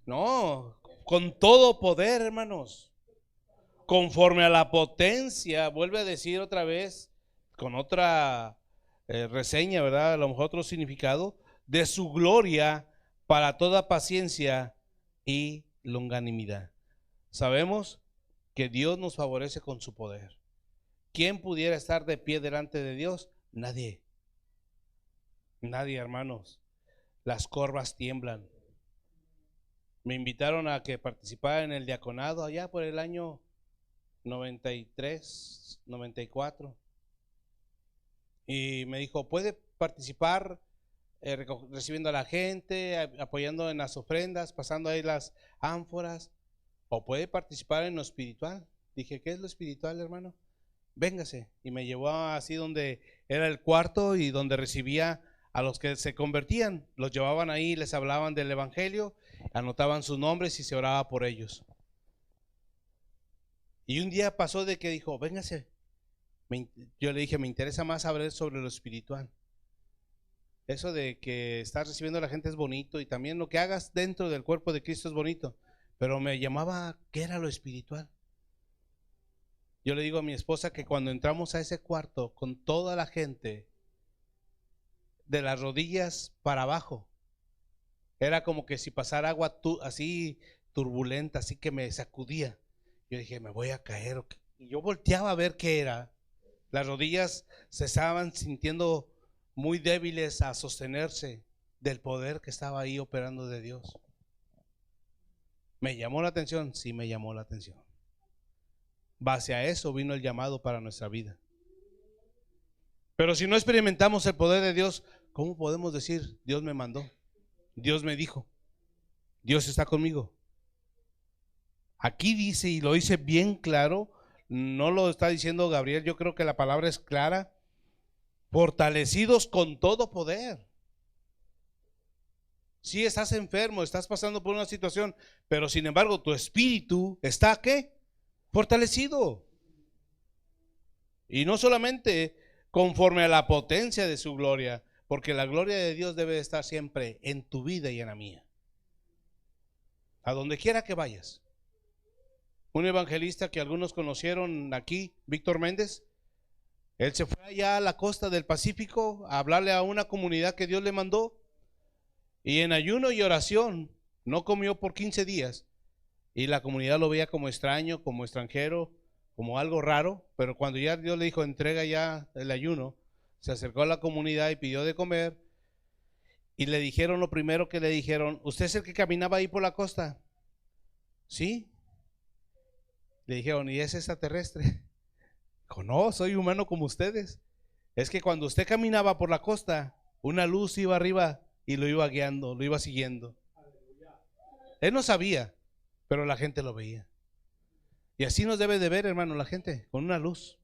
No, con todo poder, hermanos. Conforme a la potencia, vuelve a decir otra vez, con otra reseña, ¿verdad? A lo mejor otro significado, de su gloria para toda paciencia y longanimidad. Sabemos que Dios nos favorece con su poder. ¿Quién pudiera estar de pie delante de Dios? Nadie. Nadie, hermanos. Las corvas tiemblan. Me invitaron a que participara en el diaconado allá por el año 93, 94. Y me dijo, ¿puede participar recibiendo a la gente, apoyando en las ofrendas, pasando ahí las ánforas? ¿O puede participar en lo espiritual? Dije, ¿qué es lo espiritual, hermano? Véngase. Y me llevó así donde era el cuarto y donde recibía a los que se convertían. Los llevaban ahí, les hablaban del evangelio, anotaban sus nombres y se oraba por ellos. Y un día pasó de que dijo, véngase. Yo le dije, me interesa más saber sobre lo espiritual. eso de que estás recibiendo a la gente es bonito y también lo que hagas dentro del cuerpo de Cristo es bonito, pero me llamaba, ¿qué era lo espiritual? Yo le digo a mi esposa que cuando entramos a ese cuarto con toda la gente de las rodillas para abajo, era como que si pasara agua así turbulenta, así que me sacudía. Yo dije, me voy a caer. Y yo volteaba a ver qué era. Las rodillas se estaban sintiendo muy débiles a sostenerse del poder que estaba ahí operando de Dios. ¿Me llamó la atención? Sí, me llamó la atención. Base a eso vino el llamado para nuestra vida. Pero si no experimentamos el poder de Dios, ¿cómo podemos decir, Dios me mandó? Dios me dijo, Dios está conmigo? Aquí dice, y lo dice bien claro, no lo está diciendo Gabriel, yo creo que la palabra es clara, fortalecidos con todo poder. Si estás enfermo, estás pasando por una situación, pero sin embargo tu espíritu está, ¿qué? Fortalecido. Y no solamente conforme a la potencia de su gloria, porque la gloria de Dios debe estar siempre en tu vida y en la mía. A donde quiera que vayas. Un evangelista que algunos conocieron aquí, Víctor Méndez, él se fue allá a la costa del Pacífico a hablarle a una comunidad que Dios le mandó, y en ayuno y oración no comió por 15 días, y la comunidad lo veía como extraño, como extranjero, como algo raro, pero cuando ya Dios le dijo entrega ya el ayuno, se acercó a la comunidad y pidió de comer, y le dijeron lo primero que le dijeron, ¿usted es el que caminaba ahí por la costa? Sí. Le dijeron, ¿y es extraterrestre? Dijo, no, soy humano como ustedes. Es que cuando usted caminaba por la costa, una luz iba arriba y lo iba guiando, lo iba siguiendo. Él no sabía, pero la gente lo veía. Y así nos debe de ver, hermano, la gente, con una luz.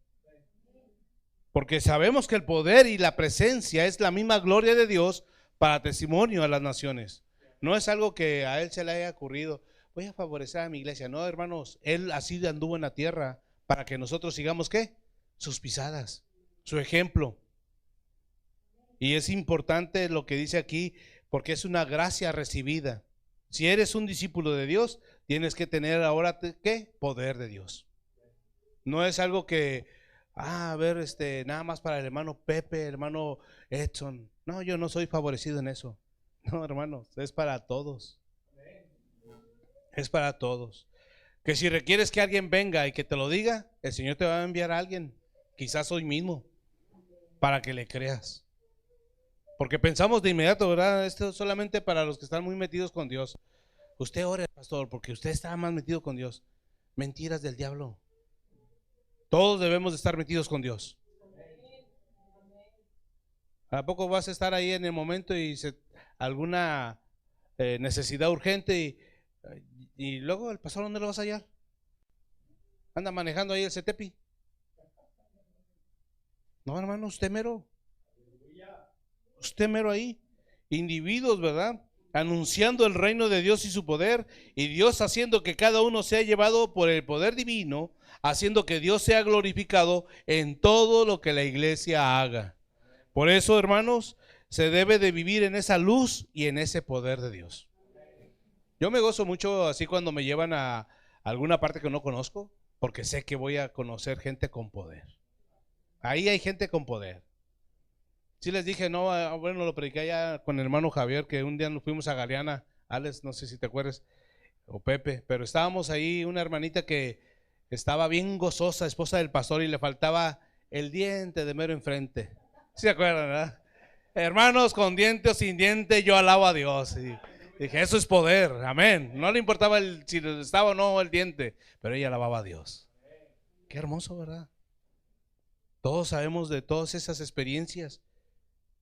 Porque sabemos que el poder y la presencia es la misma gloria de Dios para testimonio a las naciones. No es algo que a él se le haya ocurrido, voy a favorecer a mi iglesia. No, hermanos, él así anduvo en la tierra para que nosotros sigamos, ¿qué? Sus pisadas, su ejemplo. Y es importante lo que dice aquí, porque es una gracia recibida. Si eres un discípulo de Dios, tienes que tener ahora, ¿qué? Poder de Dios. No es algo que, a ver, nada más para el hermano Pepe, hermano Edson. No, yo no soy favorecido en eso. No, hermanos, es para todos. Es para todos. Que si requieres que alguien venga y que te lo diga, el Señor te va a enviar a alguien, quizás hoy mismo, para que le creas. Porque pensamos de inmediato, ¿verdad? Esto es solamente para los que están muy metidos con Dios. Usted ore, pastor, porque usted está más metido con Dios. Mentiras del diablo. Todos debemos de estar metidos con Dios. ¿A poco vas a estar ahí en el momento y alguna necesidad urgente y luego el pastor dónde lo vas a hallar? Anda manejando ahí el CETEPI. No, hermano, usted mero ahí. Individuos, ¿verdad? Anunciando el reino de Dios y su poder, y Dios haciendo que cada uno sea llevado por el poder divino, haciendo que Dios sea glorificado en todo lo que la iglesia haga. Por eso, hermanos, se debe de vivir en esa luz y en ese poder de Dios. Yo me gozo mucho así cuando me llevan a alguna parte que no conozco, porque sé que voy a conocer gente con poder. Ahí hay gente con poder. Sí les dije, no, bueno, lo prediqué allá con el hermano Javier, que un día nos fuimos a Galeana, Alex, no sé si te acuerdas, o Pepe, pero estábamos ahí, una hermanita que estaba bien gozosa, esposa del pastor, y le faltaba el diente de mero enfrente. ¿Sí se acuerdan, verdad? Hermanos, con diente o sin diente, yo alabo a Dios. Y dije, eso es poder, amén. No le importaba si estaba o no el diente, pero ella alababa a Dios. Qué hermoso, ¿verdad? Todos sabemos de todas esas experiencias.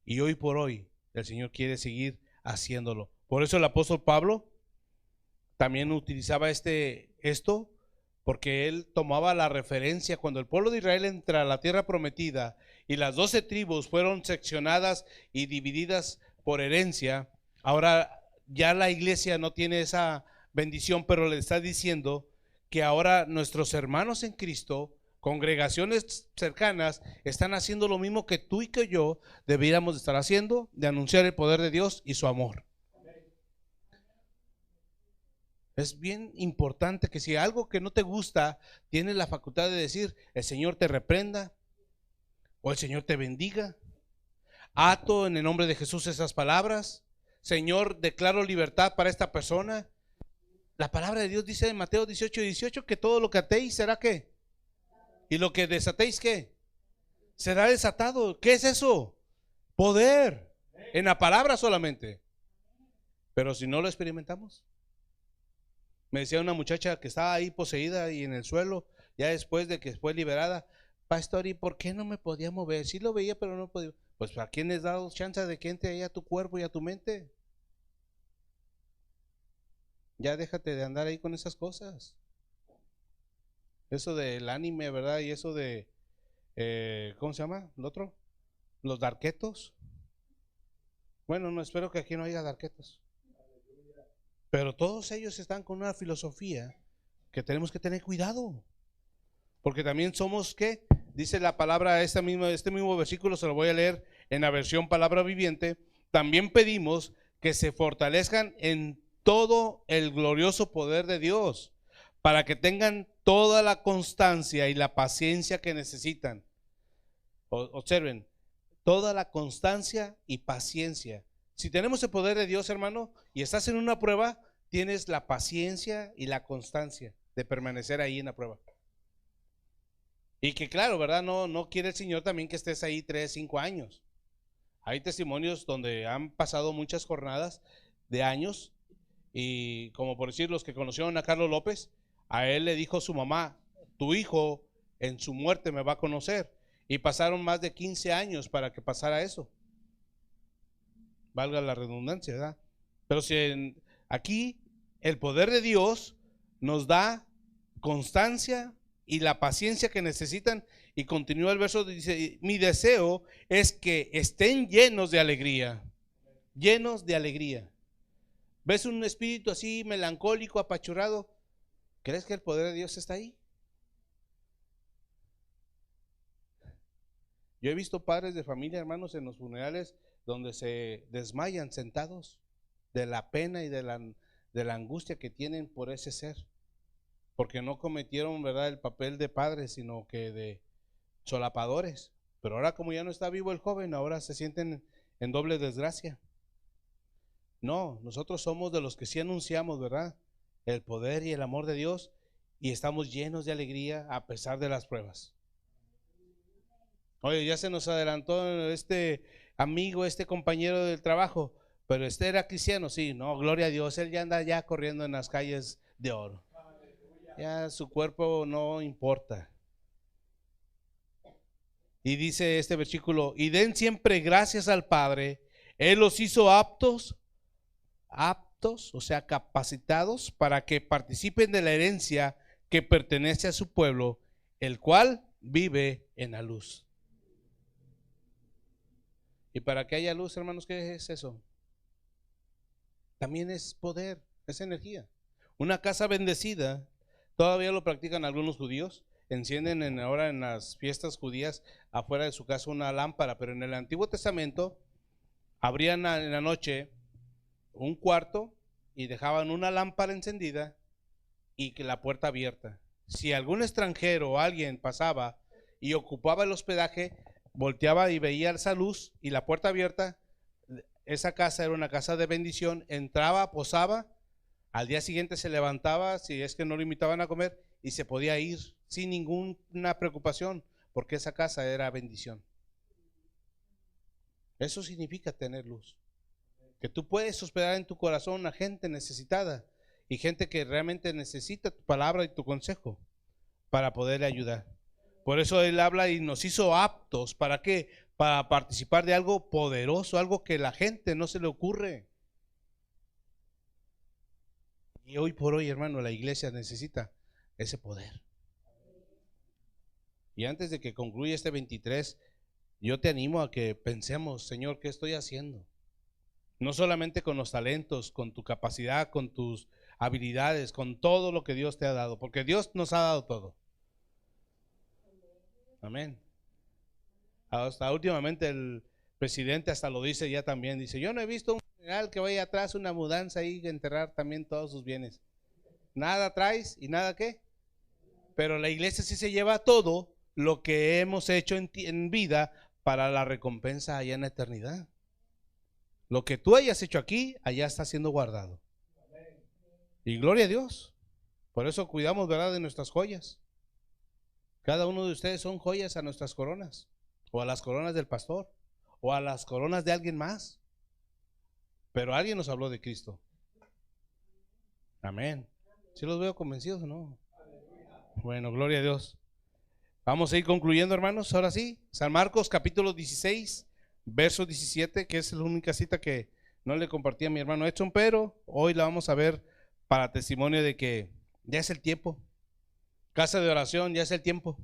Y hoy por hoy el Señor quiere seguir haciéndolo. Por eso el apóstol Pablo también utilizaba esto, porque él tomaba la referencia cuando el pueblo de Israel entra a la tierra prometida y las 12 tribus fueron seccionadas y divididas por herencia. Ahora ya la iglesia no tiene esa bendición, pero le está diciendo que ahora nuestros hermanos en Cristo congregaciones cercanas están haciendo lo mismo que tú y que yo deberíamos estar haciendo, de anunciar el poder de Dios y su amor. Es bien importante que si algo que no te gusta, tienes la facultad de decir, el Señor te reprenda o el Señor te bendiga. Ato en el nombre de Jesús esas palabras. Señor, declaro libertad para esta persona. La palabra de Dios dice en Mateo 18:18 que todo lo que atéis será ¿qué? Y lo que desatéis ¿qué? Será desatado. ¿Qué es eso? Poder. En la palabra solamente. Pero si no lo experimentamos. Me decía una muchacha que estaba ahí poseída y en el suelo, ya después de que fue liberada, pastor, ¿y por qué no me podía mover? Sí lo veía, pero no podía. Pues ¿a quién les dado chance de que entre ahí a tu cuerpo y a tu mente? Ya déjate de andar ahí con esas cosas. Eso del anime, ¿verdad? Y eso de, ¿cómo se llama? ¿El otro? Los darquetos. Bueno, no, espero que aquí no haya darquetos. Pero todos ellos están con una filosofía que tenemos que tener cuidado. Porque también somos, ¿qué? Dice la palabra, este mismo versículo se lo voy a leer en la versión Palabra Viviente. También pedimos que se fortalezcan en todo el glorioso poder de Dios, para que tengan toda la constancia y la paciencia que necesitan. Observen, toda la constancia y paciencia. Si tenemos el poder de Dios, hermano, y estás en una prueba, tienes la paciencia y la constancia de permanecer ahí en la prueba. Y que claro, ¿verdad? No quiere el Señor también que estés ahí 3, 5 años. Hay testimonios donde han pasado muchas jornadas de años, y como por decir los que conocieron a Carlos López, a él le dijo su mamá, tu hijo en su muerte me va a conocer. Y pasaron más de 15 años para que pasara eso. Valga la redundancia, ¿verdad? Pero si aquí el poder de Dios nos da constancia y la paciencia que necesitan. Y continúa el verso, dice, mi deseo es que estén llenos de alegría. Llenos de alegría. ¿Ves un espíritu así melancólico, apachurrado? ¿Crees que el poder de Dios está ahí? Yo he visto padres de familia, hermanos, en los funerales donde se desmayan sentados de la pena y de la angustia que tienen por ese ser, porque no cometieron, ¿verdad?, el papel de padres, sino que de solapadores. Pero ahora, como ya no está vivo el joven, ahora se sienten en doble desgracia. No, nosotros somos de los que sí anunciamos, ¿verdad?, el poder y el amor de Dios, y estamos llenos de alegría a pesar de las pruebas. Oye, ya se nos adelantó este amigo, este compañero del trabajo, pero este era cristiano, sí, no, gloria a Dios, él ya anda ya corriendo en las calles de oro. Ya su cuerpo no importa. Y dice este versículo, y den siempre gracias al Padre, Él los hizo aptos, o sea, capacitados para que participen de la herencia que pertenece a su pueblo, el cual vive en la luz. Y para que haya luz, hermanos, ¿qué es eso? También es poder, es energía. Una casa bendecida, todavía lo practican algunos judíos, encienden ahora en las fiestas judías afuera de su casa una lámpara, pero en el Antiguo Testamento abrían en la noche un cuarto y dejaban una lámpara encendida y que la puerta abierta. Si algún extranjero o alguien pasaba y ocupaba el hospedaje, volteaba y veía esa luz y la puerta abierta, esa casa era una casa de bendición, entraba, posaba, al día siguiente se levantaba, si es que no lo invitaban a comer, y se podía ir sin ninguna preocupación, porque esa casa era bendición. Eso significa tener luz, que tú puedes hospedar en tu corazón a gente necesitada y gente que realmente necesita tu palabra y tu consejo para poderle ayudar. Por eso Él habla y nos hizo aptos, ¿para qué? Para participar de algo poderoso, algo que la gente no se le ocurre. Y hoy por hoy, hermano, la iglesia necesita ese poder. Y antes de que concluya este 23, yo te animo a que pensemos, Señor, ¿qué estoy haciendo? No solamente con los talentos, con tu capacidad, con tus habilidades, con todo lo que Dios te ha dado, porque Dios nos ha dado todo. Amén. Hasta últimamente el presidente hasta lo dice ya también. Dice, yo no he visto un general que vaya atrás una mudanza ahí y enterrar también todos sus bienes. Nada traes y nada qué. Pero la iglesia sí se lleva todo lo que hemos hecho en vida para la recompensa allá en la eternidad. Lo que tú hayas hecho aquí, allá está siendo guardado. Y gloria a Dios. Por eso cuidamos, ¿verdad?, de nuestras joyas. Cada uno de ustedes son joyas a nuestras coronas, o a las coronas del pastor, o a las coronas de alguien más. Pero alguien nos habló de Cristo. Amén. ¿Sí los veo convencidos o no? Bueno, gloria a Dios. Vamos a ir concluyendo, hermanos. Ahora sí, San Marcos capítulo 16, verso 17, que es la única cita que no le compartí a mi hermano Edson, pero hoy la vamos a ver para testimonio de que ya es el tiempo. Casa de oración, ya es el tiempo.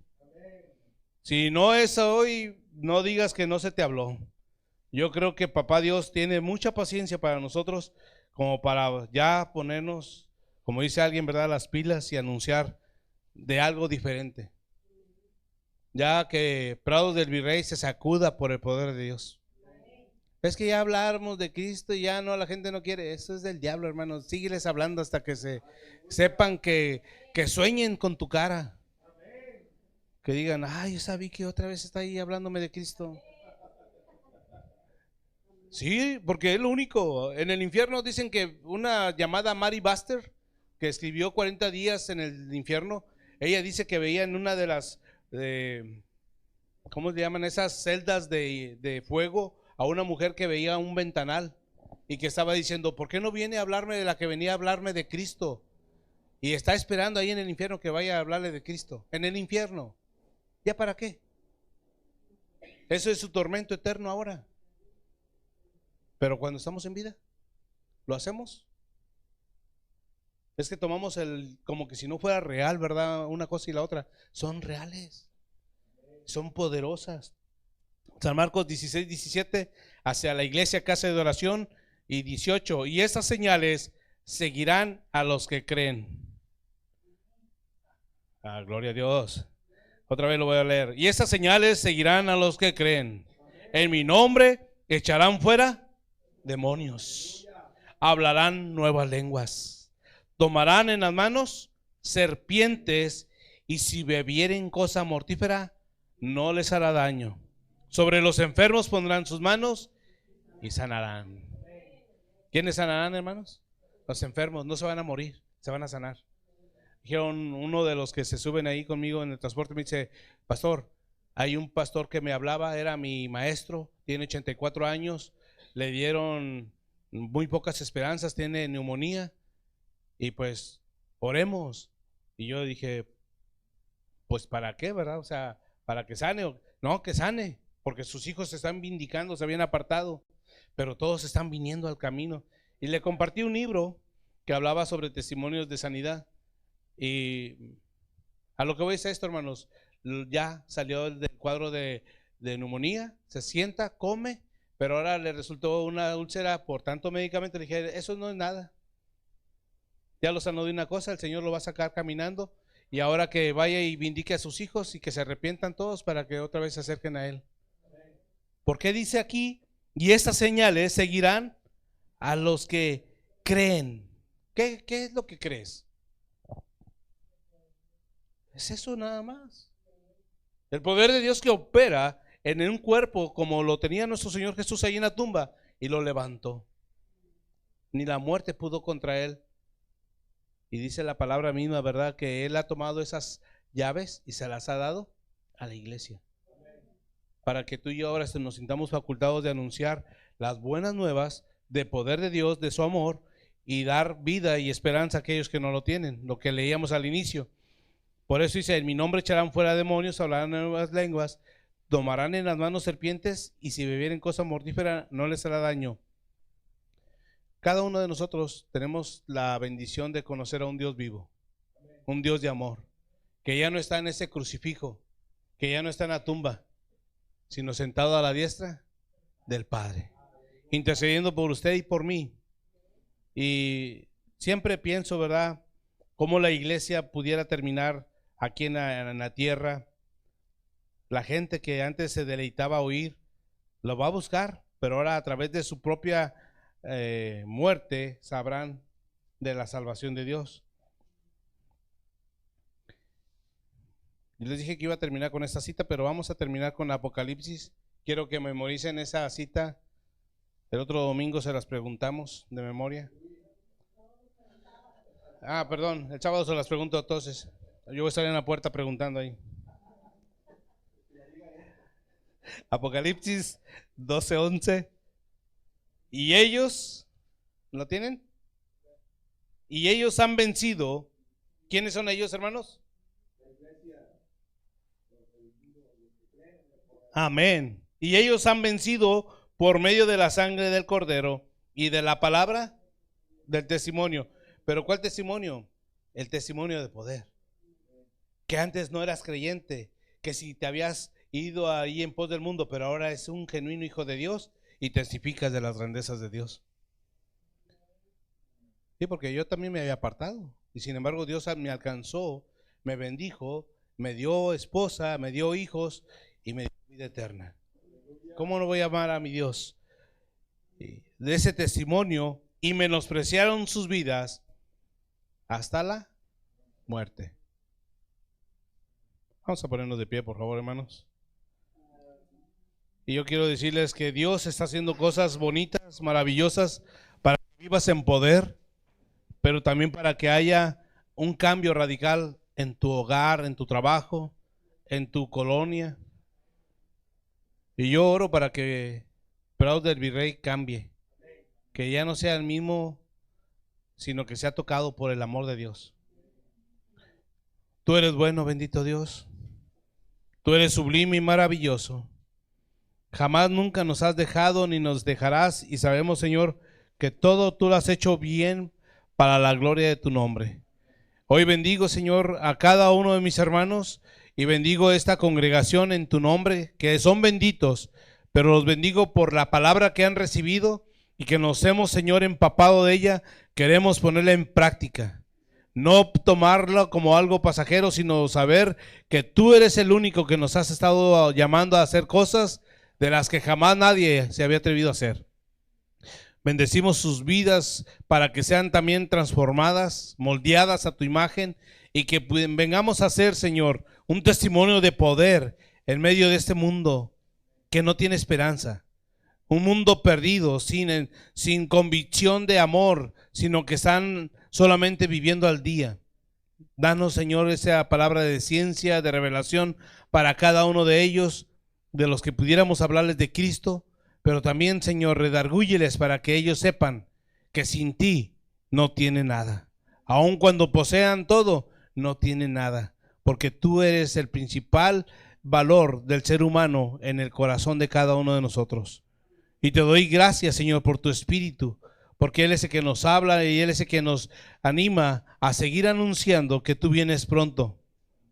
Si no es hoy, no digas que no se te habló. Yo creo que Papá Dios tiene mucha paciencia para nosotros, como para ya ponernos, como dice alguien, ¿verdad?, las pilas y anunciar de algo diferente. Ya que Prados del Virrey se sacuda por el poder de Dios. Es que ya hablamos de Cristo y ya no, la gente no quiere. Eso es del diablo, hermanos. Sígueles hablando hasta que sepan que sueñen con tu cara. Que digan, ay, esa Vicky otra vez está ahí hablándome de Cristo. Sí, porque es lo único. En el infierno dicen que una llamada Mary Buster, que escribió 40 días en el infierno, ella dice que veía en una de las, ¿cómo se llaman? Esas celdas de fuego, a una mujer que veía un ventanal y que estaba diciendo, ¿por qué no viene a hablarme de la que venía a hablarme de Cristo? Y está esperando ahí en el infierno que vaya a hablarle de Cristo. En el infierno. ¿Ya para qué? Eso es su tormento eterno ahora. Pero cuando estamos en vida, ¿lo hacemos? Es que tomamos como que si no fuera real, ¿verdad? Una cosa y la otra. Son reales. Son poderosas. San Marcos 16, 17, hacia la iglesia, casa de oración, y 18. Y estas señales seguirán a los que creen. Ah, gloria a Dios. Otra vez lo voy a leer. Y estas señales seguirán a los que creen. En mi nombre echarán fuera demonios. Hablarán nuevas lenguas. Tomarán en las manos serpientes, y si bebieren cosa mortífera, no les hará daño. Sobre los enfermos pondrán sus manos y sanarán. ¿Quiénes sanarán, hermanos? Los enfermos. No se van a morir, se van a sanar. Dijeron, uno de los que se suben ahí conmigo en el transporte me dice, pastor, hay un pastor que me hablaba, era mi maestro, tiene 84 años, le dieron muy pocas esperanzas, tiene neumonía, y pues oremos. Y yo dije, pues ¿para qué, verdad? O sea, para que sane. No, que sane, porque sus hijos se están vindicando, se habían apartado, pero todos están viniendo al camino. Y le compartí un libro que hablaba sobre testimonios de sanidad. Y a lo que voy es esto, hermanos, ya salió del cuadro de neumonía, se sienta, come, pero ahora le resultó una úlcera por tanto medicamento. Le dije, eso no es nada. Ya lo sanó de una cosa, el Señor lo va a sacar caminando, y ahora que vaya y vindique a sus hijos y que se arrepientan todos para que otra vez se acerquen a Él. ¿Por qué dice aquí? Y estas señales seguirán a los que creen. ¿Qué es lo que crees? Es eso nada más. El poder de Dios que opera en un cuerpo como lo tenía nuestro Señor Jesús ahí en la tumba, y lo levantó. Ni la muerte pudo contra Él. Y dice la palabra misma, ¿verdad?, que Él ha tomado esas llaves y se las ha dado a la iglesia. Para que tú y yo ahora nos sintamos facultados de anunciar las buenas nuevas de poder de Dios, de su amor, y dar vida y esperanza a aquellos que no lo tienen, lo que leíamos al inicio. Por eso dice, en mi nombre echarán fuera demonios, hablarán nuevas lenguas, tomarán en las manos serpientes, y si bebieren cosa mortífera no les hará daño. Cada uno de nosotros tenemos la bendición de conocer a un Dios vivo, un Dios de amor, que ya no está en ese crucifijo, que ya no está en la tumba, sino sentado a la diestra del Padre, intercediendo por usted y por mí. Y siempre pienso, ¿verdad?, cómo la iglesia pudiera terminar aquí en la tierra, La gente que antes se deleitaba oír, lo va a buscar, pero ahora a través de su propia muerte sabrán de la salvación de Dios. Yo les dije que iba a terminar con esta cita, pero vamos a terminar con Apocalipsis. Quiero que memoricen esa cita. El otro domingo se las preguntamos de memoria. Perdón, el sábado se las pregunto entonces. Yo voy a estar en la puerta preguntando ahí. Apocalipsis 12:11. Y ellos, ¿lo tienen? Y ellos han vencido. ¿Quiénes son ellos, hermanos? Amén. Y ellos han vencido por medio de la sangre del Cordero y de la palabra del testimonio. ¿Pero cuál testimonio? El testimonio de poder. Que antes no eras creyente, que si te habías ido ahí en pos del mundo, pero ahora es un genuino hijo de Dios y testificas de las grandezas de Dios. Sí, porque yo también me había apartado y sin embargo Dios me alcanzó, me bendijo, me dio esposa, me dio hijos y me dio vida eterna. ¿Cómo no voy a amar a mi Dios? De ese testimonio, y menospreciaron sus vidas hasta la muerte. Vamos a ponernos de pie, por favor, hermanos. Y yo quiero decirles que Dios está haciendo cosas bonitas, maravillosas, para que vivas en poder, pero también para que haya un cambio radical en tu hogar, en tu trabajo, en tu colonia. Y yo oro para que Prado del Virrey cambie, que ya no sea el mismo, sino que sea tocado por el amor de Dios. Tú eres bueno, bendito Dios. Tú eres sublime y maravilloso. Jamás nunca nos has dejado ni nos dejarás, y sabemos, Señor, que todo tú lo has hecho bien para la gloria de tu nombre. Hoy bendigo, Señor, a cada uno de mis hermanos y bendigo esta congregación en tu nombre, que son benditos, pero los bendigo por la palabra que han recibido y que nos hemos, Señor, empapado de ella. Queremos ponerla en práctica, no tomarla como algo pasajero, sino saber que tú eres el único que nos has estado llamando a hacer cosas de las que jamás nadie se había atrevido a hacer. Bendecimos sus vidas para que sean también transformadas, moldeadas a tu imagen, y que vengamos a ser, Señor, un testimonio de poder en medio de este mundo que no tiene esperanza. Un mundo perdido, sin convicción de amor, sino que están solamente viviendo al día. Danos, Señor, esa palabra de ciencia, de revelación para cada uno de ellos, de los que pudiéramos hablarles de Cristo, pero también, Señor, redargúyeles para que ellos sepan que sin ti no tienen nada. Aun cuando posean todo, no tienen nada, porque tú eres el principal valor del ser humano en el corazón de cada uno de nosotros. Y te doy gracias, Señor, por tu Espíritu, porque Él es el que nos habla y Él es el que nos anima a seguir anunciando que tú vienes pronto,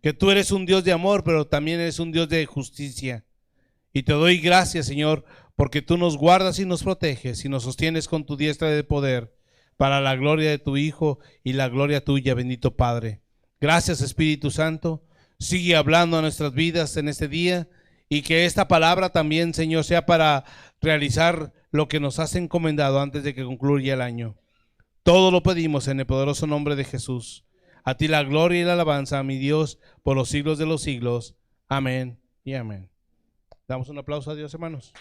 que tú eres un Dios de amor, pero también eres un Dios de justicia. Y te doy gracias, Señor, porque tú nos guardas y nos proteges y nos sostienes con tu diestra de poder para la gloria de tu Hijo y la gloria tuya, bendito Padre. Gracias, Espíritu Santo. Sigue hablando a nuestras vidas en este día y que esta palabra también, Señor, sea para realizar lo que nos has encomendado antes de que concluya el año. Todo lo pedimos en el poderoso nombre de Jesús. A ti la gloria y la alabanza, mi Dios, por los siglos de los siglos. Amén y amén. Damos un aplauso a Dios, hermanos.